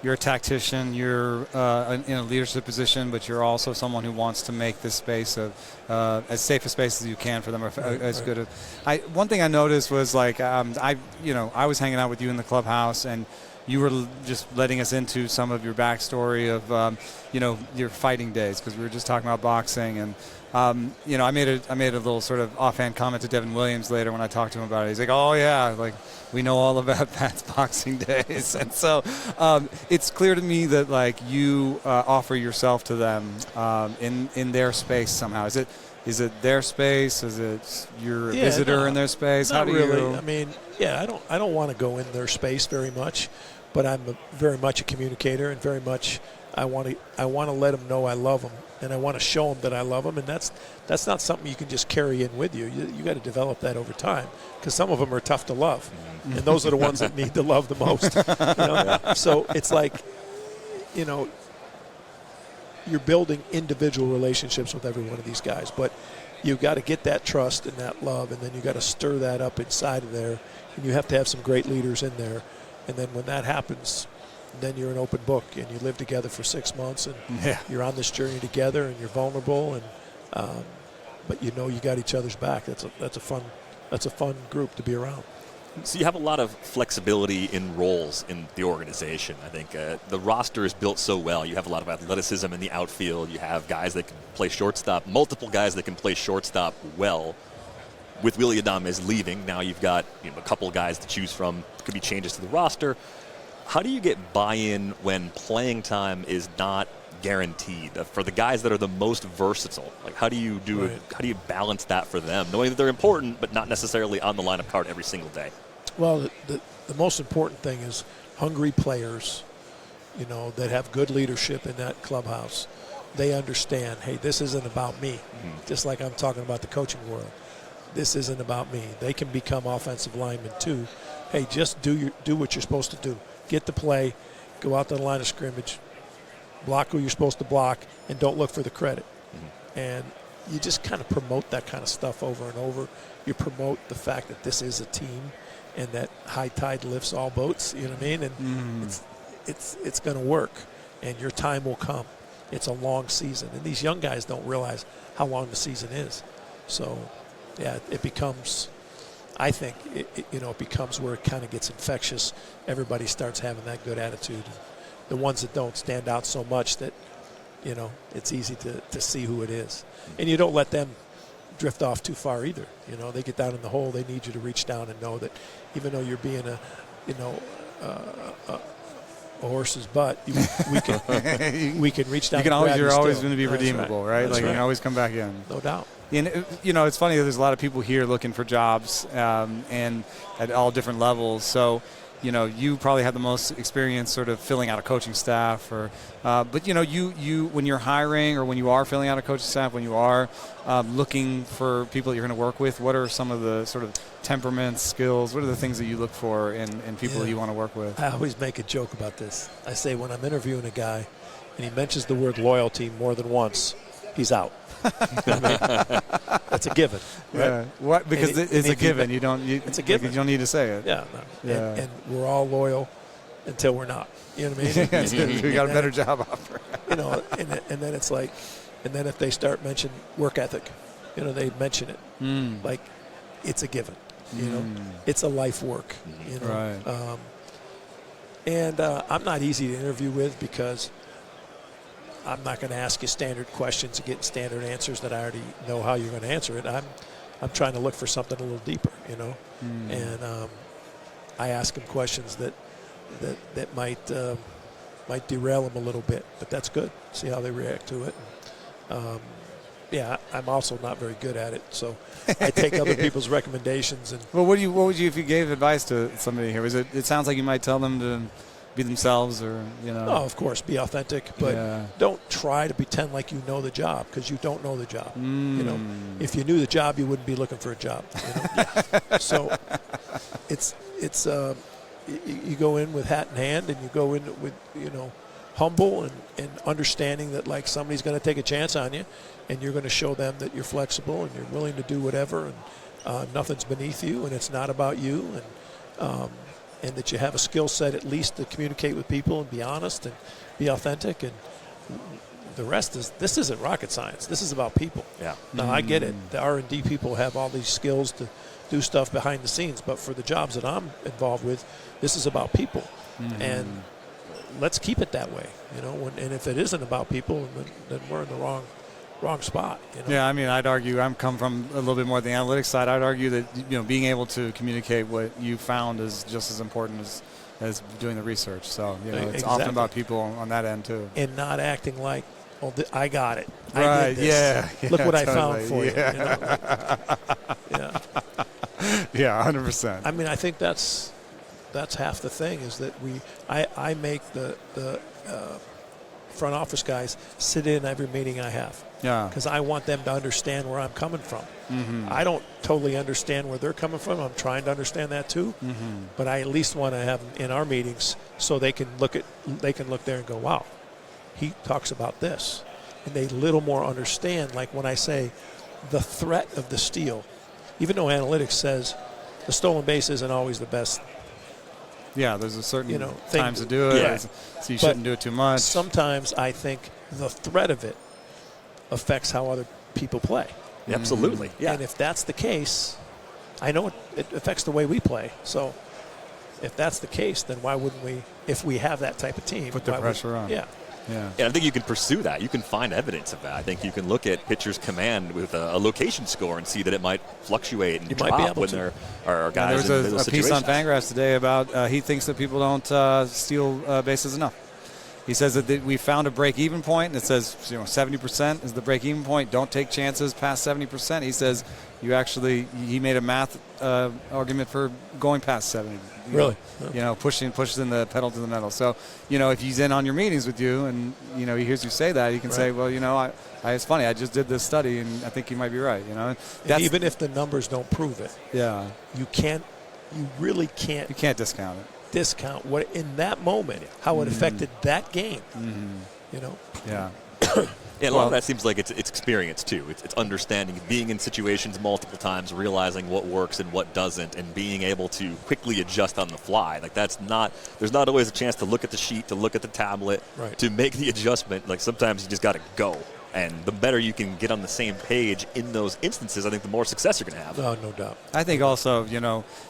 you're a tactician, you're in a leadership position, but you're also someone who wants to make this space as safe a space as you can for them, or as good. One thing I noticed was I was hanging out with you in the clubhouse, and you were just letting us into some of your backstory of your fighting days, because we were just talking about boxing, and I made a little sort of offhand comment to Devin Williams later when I talked to him about it. He's like, "Oh yeah, we know all about Pat's boxing days," and so it's clear to me that you offer yourself to them in their space somehow. Is it their space? Is it you're a visitor in their space? Not really. I mean, I don't want to go in their space very much, but I'm very much a communicator, and very much I want to let them know I love them, and I want to show them that I love them, and that's not something you can just carry in with you. You got to develop that over time, because some of them are tough to love, and those are the ones that need to love the most. So it's you're building individual relationships with every one of these guys, but you've got to get that trust and that love, and then you got to stir that up inside of there, and you have to have some great leaders in there, and then when that happens, then you're an open book, and you live together for 6 months, and you're on this journey together, and you're vulnerable, and but you got each other's back. That's a fun group to be around. So you have a lot of flexibility in roles in the organization. I think the roster is built so well. You have a lot of athleticism in the outfield. You have guys that can play shortstop, multiple guys that can play shortstop well. With Willy Adames leaving, now you've got a couple of guys to choose from. Could be changes to the roster. How do you get buy-in when playing time is not guaranteed for the guys that are the most versatile? How do you how do you balance that for them, knowing that they're important but not necessarily on the lineup card every single day? Well, the most important thing is hungry players, that have good leadership in that clubhouse. They understand, hey, this isn't about me. Just like I'm talking about the coaching world. This isn't about me. They can become offensive linemen too. Hey, just do what you're supposed to do. Get the play, go out to the line of scrimmage, block who you're supposed to block, and don't look for the credit. And you just kind of promote that kind of stuff over and over. You promote the fact that this is a team, and that high tide lifts all boats. You know what I mean? And it's going to work, and your time will come. It's a long season, and these young guys don't realize how long the season is. So, it becomes. I think it becomes where it kind of gets infectious. Everybody starts having that good attitude. The ones that don't stand out so much that, it's easy to see who it is. And you don't let them drift off too far either. They get down in the hole. They need you to reach down and know that even though you're being a horse's butt, we can reach down. You're always going to be redeemable, right? You can always come back in. No doubt. And it's funny that there's a lot of people here looking for jobs, and at all different levels. So, you probably have the most experience sort of filling out a coaching staff, but you when you're hiring or when you are filling out a coaching staff, when you are looking for people that you're going to work with, what are some of the sort of temperaments, skills? What are the things that you look for in people that you want to work with? I always make a joke about this. I say when I'm interviewing a guy and he mentions the word loyalty more than once, he's out. That's a given, right? Yeah. What? Because it's a given. It's a given. You don't need to say it. Yeah. No. Yeah. And we're all loyal until we're not. You know what I mean? We got a better job offer. And then it's like, and then if they start mentioning work ethic, they mention it. Like, it's a given. It's a life work. Right. And I'm not easy to interview with, because I'm not going to ask you standard questions and get standard answers that I already know how you're going to answer it. I'm trying to look for something a little deeper, and I ask them questions that might might derail them a little bit, but that's good. See how they react to it. Yeah, I'm also not very good at it, so I take other people's recommendations. And well, what would you if you gave advice to somebody here? It sounds like you might tell them to be themselves, or Oh, of course, be authentic, but don't try to pretend like you know the job, because you don't know the job. If you knew the job, you wouldn't be looking for a job. So it's you go in with hat in hand, and you go in with humble and understanding that like somebody's going to take a chance on you, and you're going to show them that you're flexible and you're willing to do whatever, and nothing's beneath you, and it's not about you, and that you have a skill set at least to communicate with people and be honest and be authentic. And the rest this isn't rocket science. This is about people. Yeah. Now, I get it. The R&D people have all these skills to do stuff behind the scenes, but for the jobs that I'm involved with, this is about people. And let's keep it that way. And if it isn't about people, then we're in the wrong spot. Yeah, I mean, I'd argue, I'm come from a little bit more the analytics side. I'd argue that being able to communicate what you found is just as important as doing the research. So it's often about people on that end too, and not acting like, oh, I got it. Right? I did this. Yeah. Look what totally. I found for you. Yeah, 100%. I mean, I think that's half the thing is that I make the front office guys sit in every meeting I have. Yeah. Because I want them to understand where I'm coming from. I don't totally understand where they're coming from. I'm trying to understand that too. But I at least want to have them in our meetings so they can look there and go, wow, he talks about this. And they little more understand, like when I say the threat of the steal, even though analytics says the stolen base isn't always the best. Yeah, there's a certain thing times to do it, yeah. So you shouldn't do it too much. Sometimes I think the threat of it affects how other people play. Absolutely, yeah. And if that's the case, I know it affects the way we play. So if that's the case, then why wouldn't we, if we have that type of team, put the pressure on? Yeah. Yeah. And I think you can pursue that. You can find evidence of that. I think you can look at pitchers' command with a location score and see that it might fluctuate and drop when there are guys in those situations. There was a piece on Fangraphs today about he thinks that people don't steal bases enough. He says that we found a break-even point, and it says 70% is the break-even point. Don't take chances past 70%. He says he made a math argument for going past 70. Really? Pushes in the pedal to the metal. So, if he's in on your meetings with you and, he hears you say that, he can say, well, it's funny. I just did this study, and I think you might be right. And even if the numbers don't prove it, you really can't. You can't discount it. Discount what in that moment, how it affected that game. Yeah. Yeah, a lot of that seems like it's experience too. It's understanding, being in situations multiple times, realizing what works and what doesn't, and being able to quickly adjust on the fly. Like there's not always a chance to look at the sheet, to look at the tablet, to make the adjustment. Like sometimes you just got to go. And the better you can get on the same page in those instances, I think the more success you're going to have. Oh, no doubt. I think also,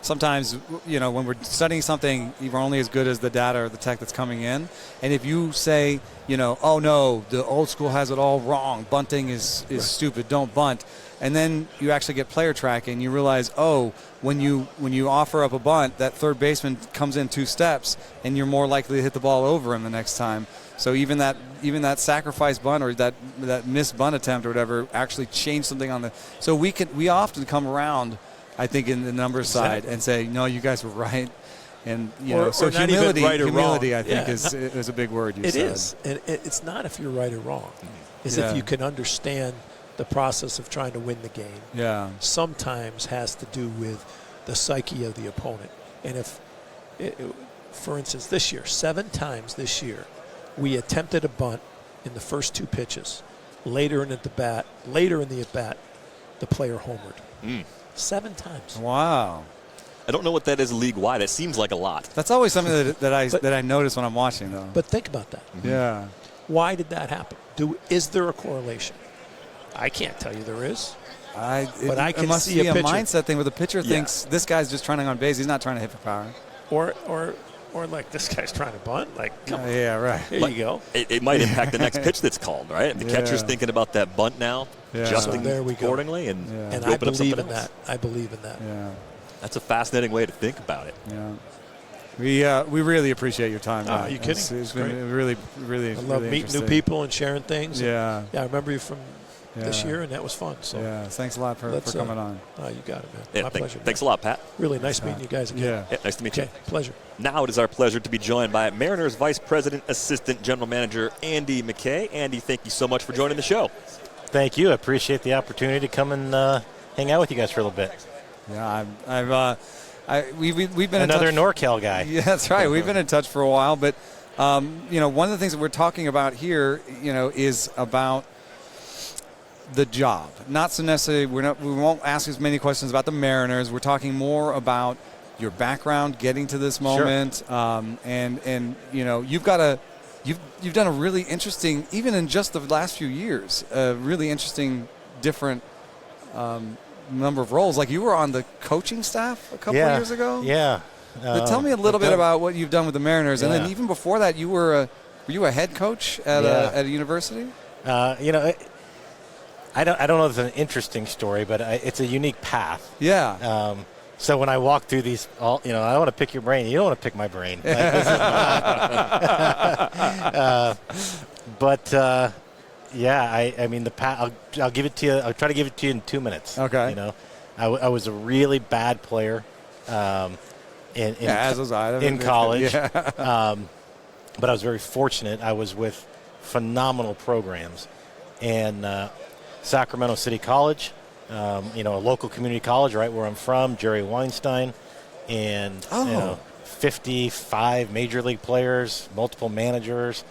sometimes, when we're studying something, we're only as good as the data or the tech that's coming in. And if you say, oh, no, the old school has it all wrong. Bunting is stupid. Don't bunt. And then you actually get player tracking. You realize, when you offer up a bunt, that third baseman comes in 2 steps, and you're more likely to hit the ball over him the next time. So even that sacrifice bunt or that missed bunt attempt or whatever actually changed something on the. So we often come around, I think, in the numbers side and say, no, you guys were right, and so humility, I think is a big word. It is, and it's not if you're right or wrong. It's if you can understand the process of trying to win the game. Yeah. Sometimes has to do with the psyche of the opponent, and if, for instance, 7 times this year. We attempted a bunt in the first 2 pitches. Later in the at-bat, the player homered. 7 times. Wow. I don't know what that is league-wide. It seems like a lot. That's always something that I notice when I'm watching, though. But think about that. Yeah. Why did that happen? Is there a correlation? I can't tell you there is. But I can it must see be a pitcher. Mindset thing where the pitcher thinks this guy's just trying to on base. He's not trying to hit for power. Or like this guy's trying to bunt. Like, come on. Yeah, right. There you go. It might impact the next pitch that's called, right? And the catcher's thinking about that bunt now, adjusting accordingly, and I believe in that. I believe in that. Yeah. That's a fascinating way to think about it. Yeah. We really appreciate your time. Are you kidding? It's been really I love meeting new people and sharing things. Yeah. Yeah, I remember you from this year, and that was fun. So yeah, thanks a lot for coming on. Oh, you got it, man. Yeah, My pleasure. Thanks a lot, Pat. Really nice meeting you guys again. Yeah, nice to meet you. Pleasure. Now it is our pleasure to be joined by Mariners Vice President, Assistant General Manager Andy McKay. Andy, thank you so much for joining the show. Thank you. I appreciate the opportunity to come and hang out with you guys for a little bit. Yeah, we've been another in touch. NorCal guy. Yeah, that's right. We've been in touch for a while, but one of the things that we're talking about here, is about the job. Not so necessarily. We won't ask as many questions about the Mariners. We're talking more about your background, getting to this moment, and you've done a really interesting, even in just the last few years, a really interesting, different number of roles. Like you were on the coaching staff a couple of years ago. Yeah. But tell me a little bit about what you've done with the Mariners, and then even before that, were you a head coach at a university? I don't know if it's an interesting story, but it's a unique path. Yeah. So when I walk through these, I want to pick your brain. You don't want to pick my brain. Like, this is not. I mean the path. I'll give it to you. I'll try to give it to you in 2 minutes. Okay. I was a really bad player. As was I. In college. Yeah. But I was very fortunate. I was with phenomenal programs, and Sacramento City College, a local community college right where I'm from, Jerry Weinstein, and 55 major league players, multiple managers,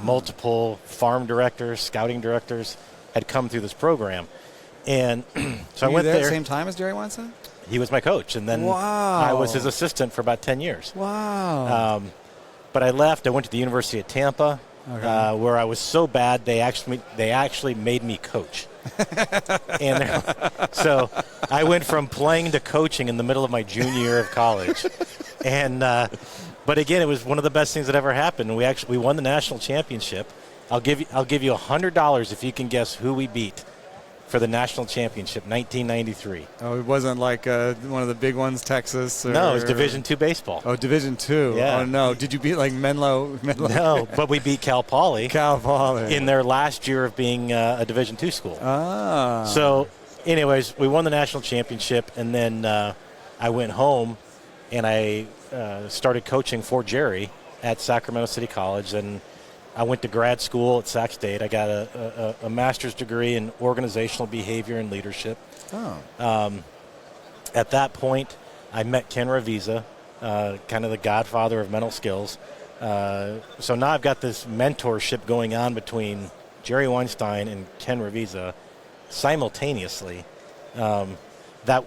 multiple farm directors, scouting directors had come through this program. And so I went there at the same time as Jerry Weinstein? He was my coach, and then I was his assistant for about 10 years. Wow. But I left. I went to the University of Tampa, where I was so bad they actually made me coach. And so I went from playing to coaching in the middle of my junior year of college. And but again, it was one of the best things that ever happened. We won the national championship. I'll give you $100 if you can guess who we beat for the national championship, 1993. Oh, it wasn't like one of the big ones, Texas? No, it was Division II baseball. Oh, Division II. Yeah. Oh, no. Did you beat like Menlo? No, but we beat Cal Poly. In their last year of being a Division II school. Ah. So, anyways, we won the national championship, and then I went home, and I started coaching for Jerry at Sacramento City College, and I went to grad school at Sac State. I got a master's degree in organizational behavior and leadership. Oh. At that point, I met Ken Ravizza, kind of the godfather of mental skills. So now I've got this mentorship going on between Jerry Weinstein and Ken Ravizza simultaneously. That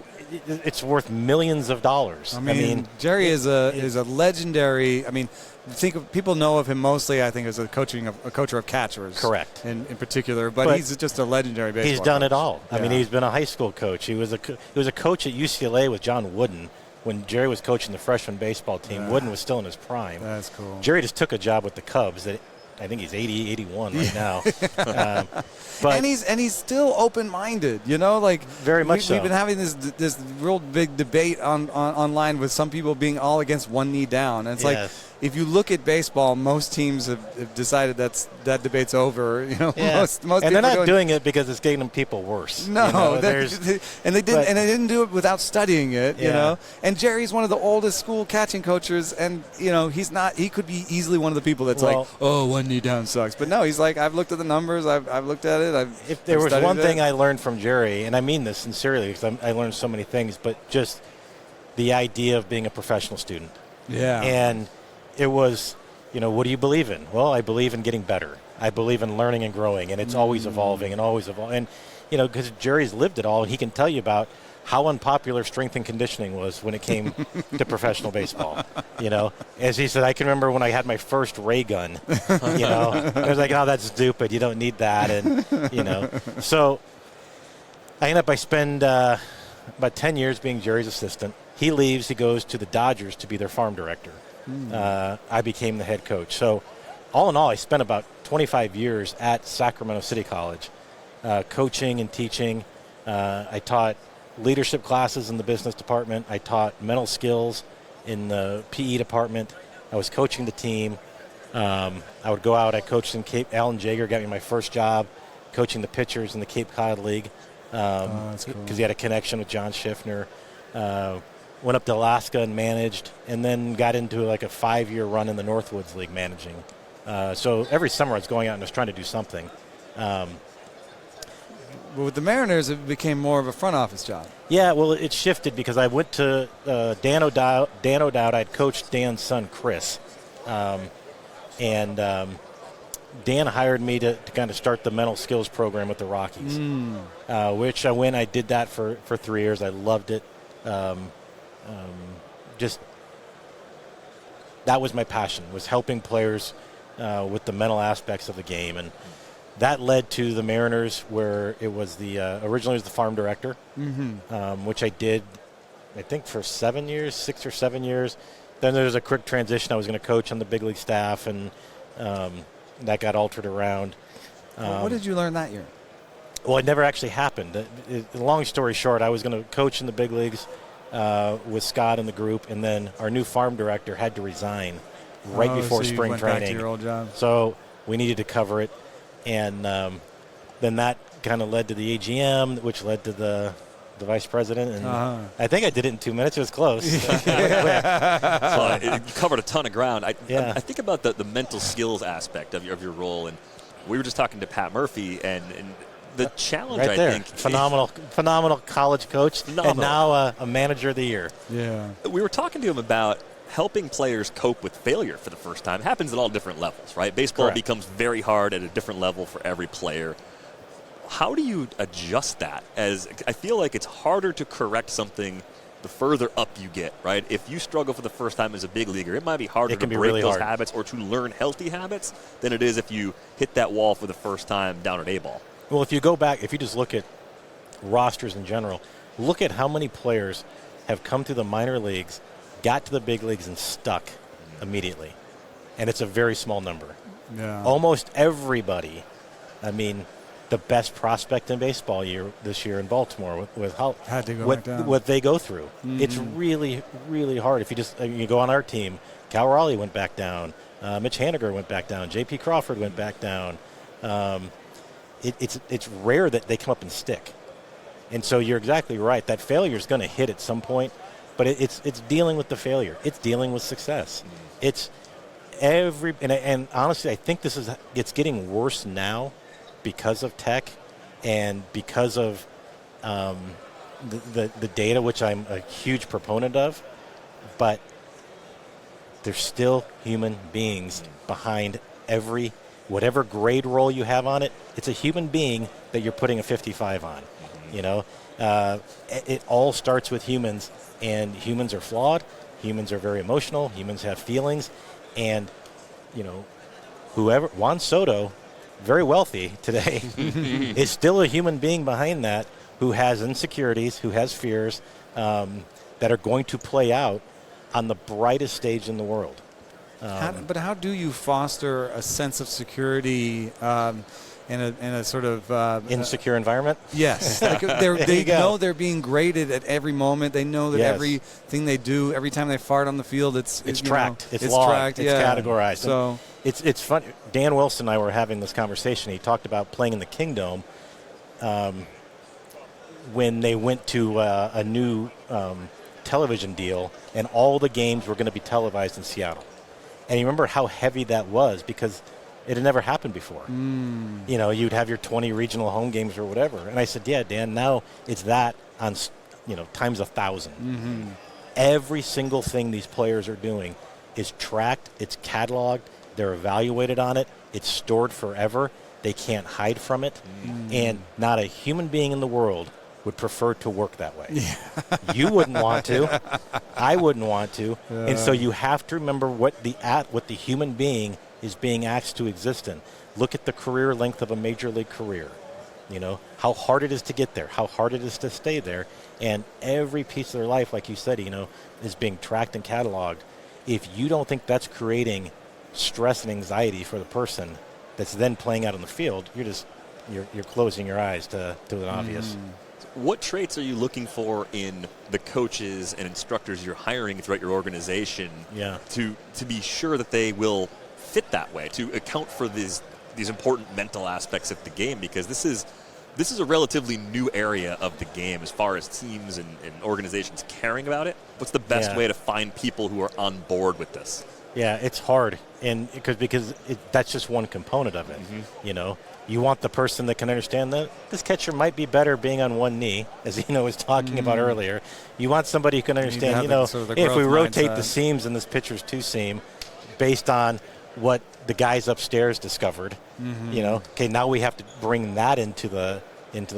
it's worth millions of dollars. I mean Jerry is a legendary. I mean, people know of him mostly, I think, as a coacher of catchers. Correct. In particular, but he's just a legendary baseball He's done coach. it all. Yeah. I mean, he's been a high school coach. He was a coach at UCLA with John Wooden when Jerry was coaching the freshman baseball team. Wooden was still in his prime. That's cool. Jerry just took a job with the Cubs. I think he's 80, 81 right now. But he's still open-minded, very much so. We've been having this real big debate online with some people being all against one knee down. And it's like, if you look at baseball, most teams have decided that debate's over. Most and they're not doing it because it's getting people worse. No, and they didn't do it without studying it. And Jerry's one of the oldest school catching coaches, and he's not. He could be easily one of the people that's like, oh, one knee down sucks. But no, he's like, I've looked at the numbers, I've looked at it. If there was one thing I learned from Jerry, and I mean this sincerely because I learned so many things, but just the idea of being a professional student. Yeah. And it was, what do you believe in? Well, I believe in getting better. I believe in learning and growing, and it's always evolving and always evolving. And, because Jerry's lived it all, and he can tell you about how unpopular strength and conditioning was when it came to professional baseball. As he said, I can remember when I had my first ray gun. I was like, oh, that's stupid. You don't need that. And, So I spend about 10 years being Jerry's assistant. He leaves. He goes to the Dodgers to be their farm director. I became the head coach. So all in all, I spent about 25 years at Sacramento City College coaching and teaching. I taught leadership classes in the business department. I taught mental skills in the PE department. I was coaching the team. I would go out. I coached in Cape. Alan Jaeger got me my first job coaching the pitchers in the Cape Cod League because he had a connection with John Schiffner. Went up to Alaska and managed, and then got into like a 5-year run in the Northwoods League managing. So every summer I was going out and I was trying to do something. Well, with the Mariners, it became more of a front office job. Yeah, well, it shifted because I went to Dan O'Dowd. I'd coached Dan's son, Chris. And Dan hired me to kind of start the mental skills program with the Rockies, which I did that for 3 years. I loved it. Just that was my passion, was helping players with the mental aspects of the game. And that led to the Mariners, where it was originally was the farm director, which I did, I think, for 6 or 7 years. Then there was a quick transition. I was going to coach on the big league staff, and that got altered around. What did you learn that year? Well, it never actually happened. Long story short, I was going to coach in the big leagues with Scott and the group, and then our new farm director had to resign right before so spring you went training. Back to your old job. So we needed to cover it. And then that kind of led to the AGM, which led to the vice president. And I think I did it in 2 minutes. It was close. So you covered a ton of ground. I think about the mental skills aspect of your role. And we were just talking to Pat Murphy, and the challenge, right there. I think. Phenomenal college coach, and now a manager of the year. Yeah. We were talking to him about helping players cope with failure for the first time. It happens at all different levels, right? Baseball Correct. becomes very hard at a different level for every player. How do you adjust that? As I feel like it's harder to correct something the further up you get, right? If you struggle for the first time as a big leaguer, it might be harder to break those habits or to learn healthy habits than it is if you hit that wall for the first time down at A-ball. Well, if you go back, if you just look at rosters in general, look at how many players have come through the minor leagues, got to the big leagues, and stuck immediately. And it's a very small number. Yeah. Almost everybody, I mean, the best prospect in baseball this year in Baltimore with how had to go back down. What they go through. It's really, really hard. If you go on our team, Cal Raleigh went back down, Mitch Haniger went back down, J.P. Crawford went back down. It's rare that they come up and stick. And so you're exactly right. That failure is going to hit at some point, but it's dealing with the failure. It's dealing with success. It's and honestly, I think it's getting worse now because of tech and because of the data, which I'm a huge proponent of. But there's still human beings behind whatever grade role you have on it. It's a human being that you're putting a 55 on. You know, it all starts with humans, and humans are flawed. Humans are very emotional. Humans have feelings, and Juan Soto, very wealthy today, is still a human being behind that who has insecurities, who has fears that are going to play out on the brightest stage in the world. But how do you foster a sense of security in a sort of insecure environment? Yes, like they know they're being graded at every moment. They know that everything they do, every time they fart on the field, it's tracked. It's logged. Tracked. It's categorized. So it's fun. Dan Wilson and I were having this conversation. He talked about playing in the Kingdome when they went to a new television deal, and all the games were going to be televised in Seattle. And you remember how heavy that was because it had never happened before. You'd have your 20 regional home games or whatever. And I said, yeah, Dan, now it's that on, times 1,000. Every single thing these players are doing is tracked, it's cataloged, they're evaluated on it, it's stored forever, they can't hide from it. And not a human being in the world would prefer to work that way. You wouldn't want to. I wouldn't want to. And so you have to remember what the human being is being asked to exist in. Look at the career length of a major league career. How hard it is to get there, how hard it is to stay there. And every piece of their life, like you said, is being tracked and cataloged. If you don't think that's creating stress and anxiety for the person that's then playing out on the field, you're closing your eyes to the obvious. What traits are you looking for in the coaches and instructors you're hiring throughout your organization to be sure that they will fit that way, to account for these important mental aspects of the game? Because this is a relatively new area of the game as far as teams and organizations caring about it. What's the best way to find people who are on board with this? Yeah, it's hard, and because that's just one component of it. You know, you want the person that can understand that this catcher might be better being on one knee, as Eno was talking about earlier. You want somebody who can understand, sort of if we rotate the seams in this pitcher's two-seam based on what the guys upstairs discovered, okay, now we have to bring that into the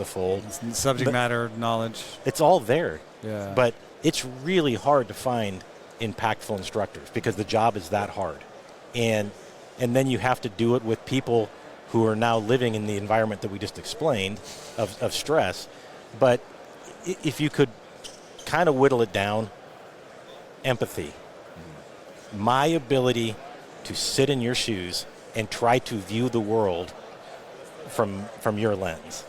fold. It's subject matter knowledge. It's all there. Yeah. But it's really hard to find impactful instructors because the job is that hard. And then you have to do it with people who are now living in the environment that we just explained of stress. But if you could kind of whittle it down, empathy. My ability to sit in your shoes and try to view the world from your lens.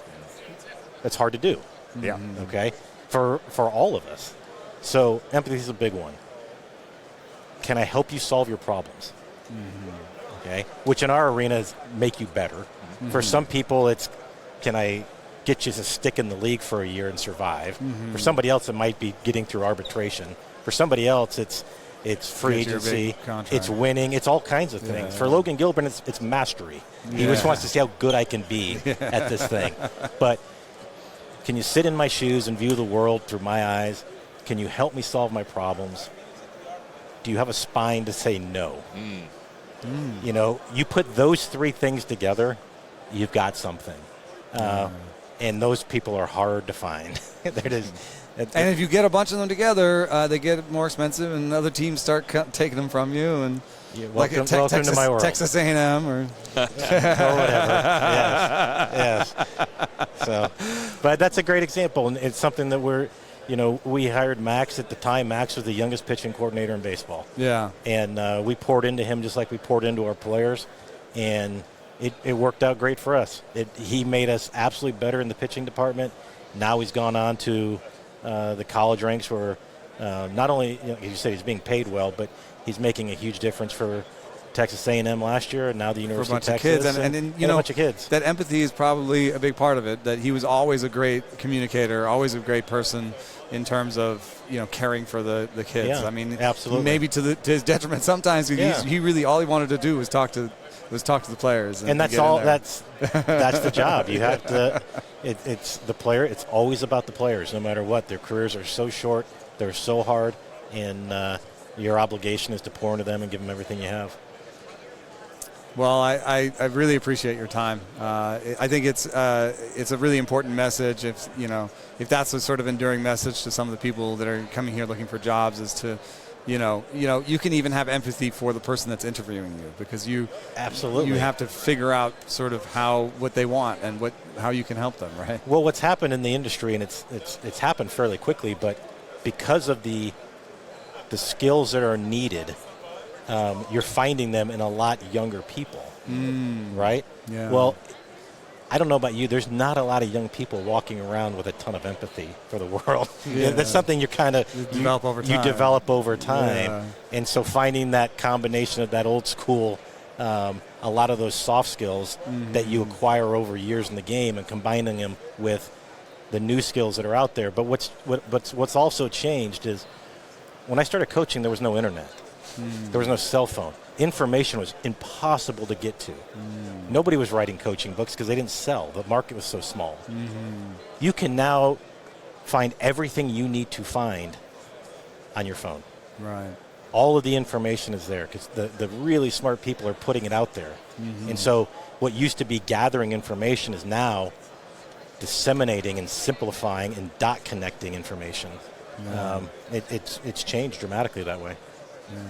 That's hard to do. Yeah. Okay? For all of us. So empathy is a big one. Can I help you solve your problems? Okay? Which in our arena is make you better. For some people, it's can I get you to stick in the league for a year and survive? For somebody else, it might be getting through arbitration. For somebody else, it's free agency, it's winning, it's all kinds of things. For Logan Gilbert, it's mastery. He just wants to see how good I can be at this thing. But can you sit in my shoes and view the world through my eyes? Can you help me solve my problems? Do you have a spine to say no? You know, you put those three things together, you've got something. And those people are hard to find. And if you get a bunch of them together, they get more expensive, and other teams start taking them from you. And welcome to my world. Texas A&M or whatever. Yes. So, but that's a great example, and it's something that we hired Max at the time. Max was the youngest pitching coordinator in baseball. Yeah. And we poured into him just like we poured into our players, and it worked out great for us. He made us absolutely better in the pitching department. Now he's gone on to the college ranks where not only, you said he's being paid well, but he's making a huge difference for Texas A&M last year, and now the University of Texas. Kids. And a bunch of kids. That empathy is probably a big part of it, that he was always a great communicator, always a great person in terms of, caring for the kids. Yeah, I mean, absolutely. Maybe to his detriment sometimes. He really, all he wanted to do was talk to the players. And that's all. That's the job. You have to. It's the player. It's always about the players, no matter what. Their careers are so short. They're so hard, and your obligation is to pour into them and give them everything you have. Well, I really appreciate your time. I think it's a really important message. If that's a sort of enduring message to some of the people that are coming here looking for jobs, is to you can even have empathy for the person that's interviewing you, because you have to figure out sort of what they want and how you can help them, right? Well, what's happened in the industry, and it's happened fairly quickly, but because of the skills that are needed, you're finding them in a lot younger people, right? Yeah. Well, I don't know about you. There's not a lot of young people walking around with a ton of empathy for the world. Yeah. That's something you develop over time. You develop over time. Yeah. And so finding that combination of that old school, a lot of those soft skills that you acquire over years in the game, and combining them with the new skills that are out there. But what's also changed is when I started coaching, there was no internet. There was no cell phone. Information was impossible to get to. Nobody was writing coaching books because they didn't sell. The market was so small. You can now find everything you need to find on your phone. Right. All of the information is there because the really smart people are putting it out there. And so what used to be gathering information is now disseminating and simplifying and dot connecting information. Yeah. It's changed dramatically that way. Yeah.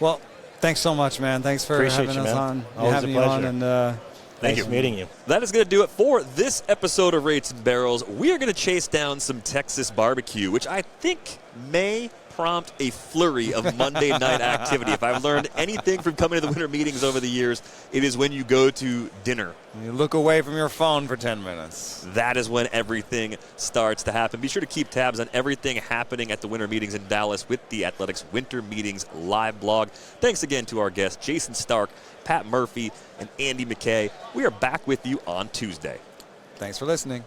Well, thanks so much, man. Thanks for having us on. Always a pleasure. And thank you for meeting you. That is going to do it for this episode of Rates and Barrels. We are going to chase down some Texas barbecue, which I think may prompt a flurry of Monday night activity. If I've learned anything from coming to the winter meetings over the years, it is when you go to dinner. You look away from your phone for 10 minutes. That is when everything starts to happen. Be sure to keep tabs on everything happening at the winter meetings in Dallas with the Athletics Winter Meetings live blog. Thanks again to our guests, Jayson Stark, Pat Murphy, and Andy McKay. We are back with you on Tuesday. Thanks for listening.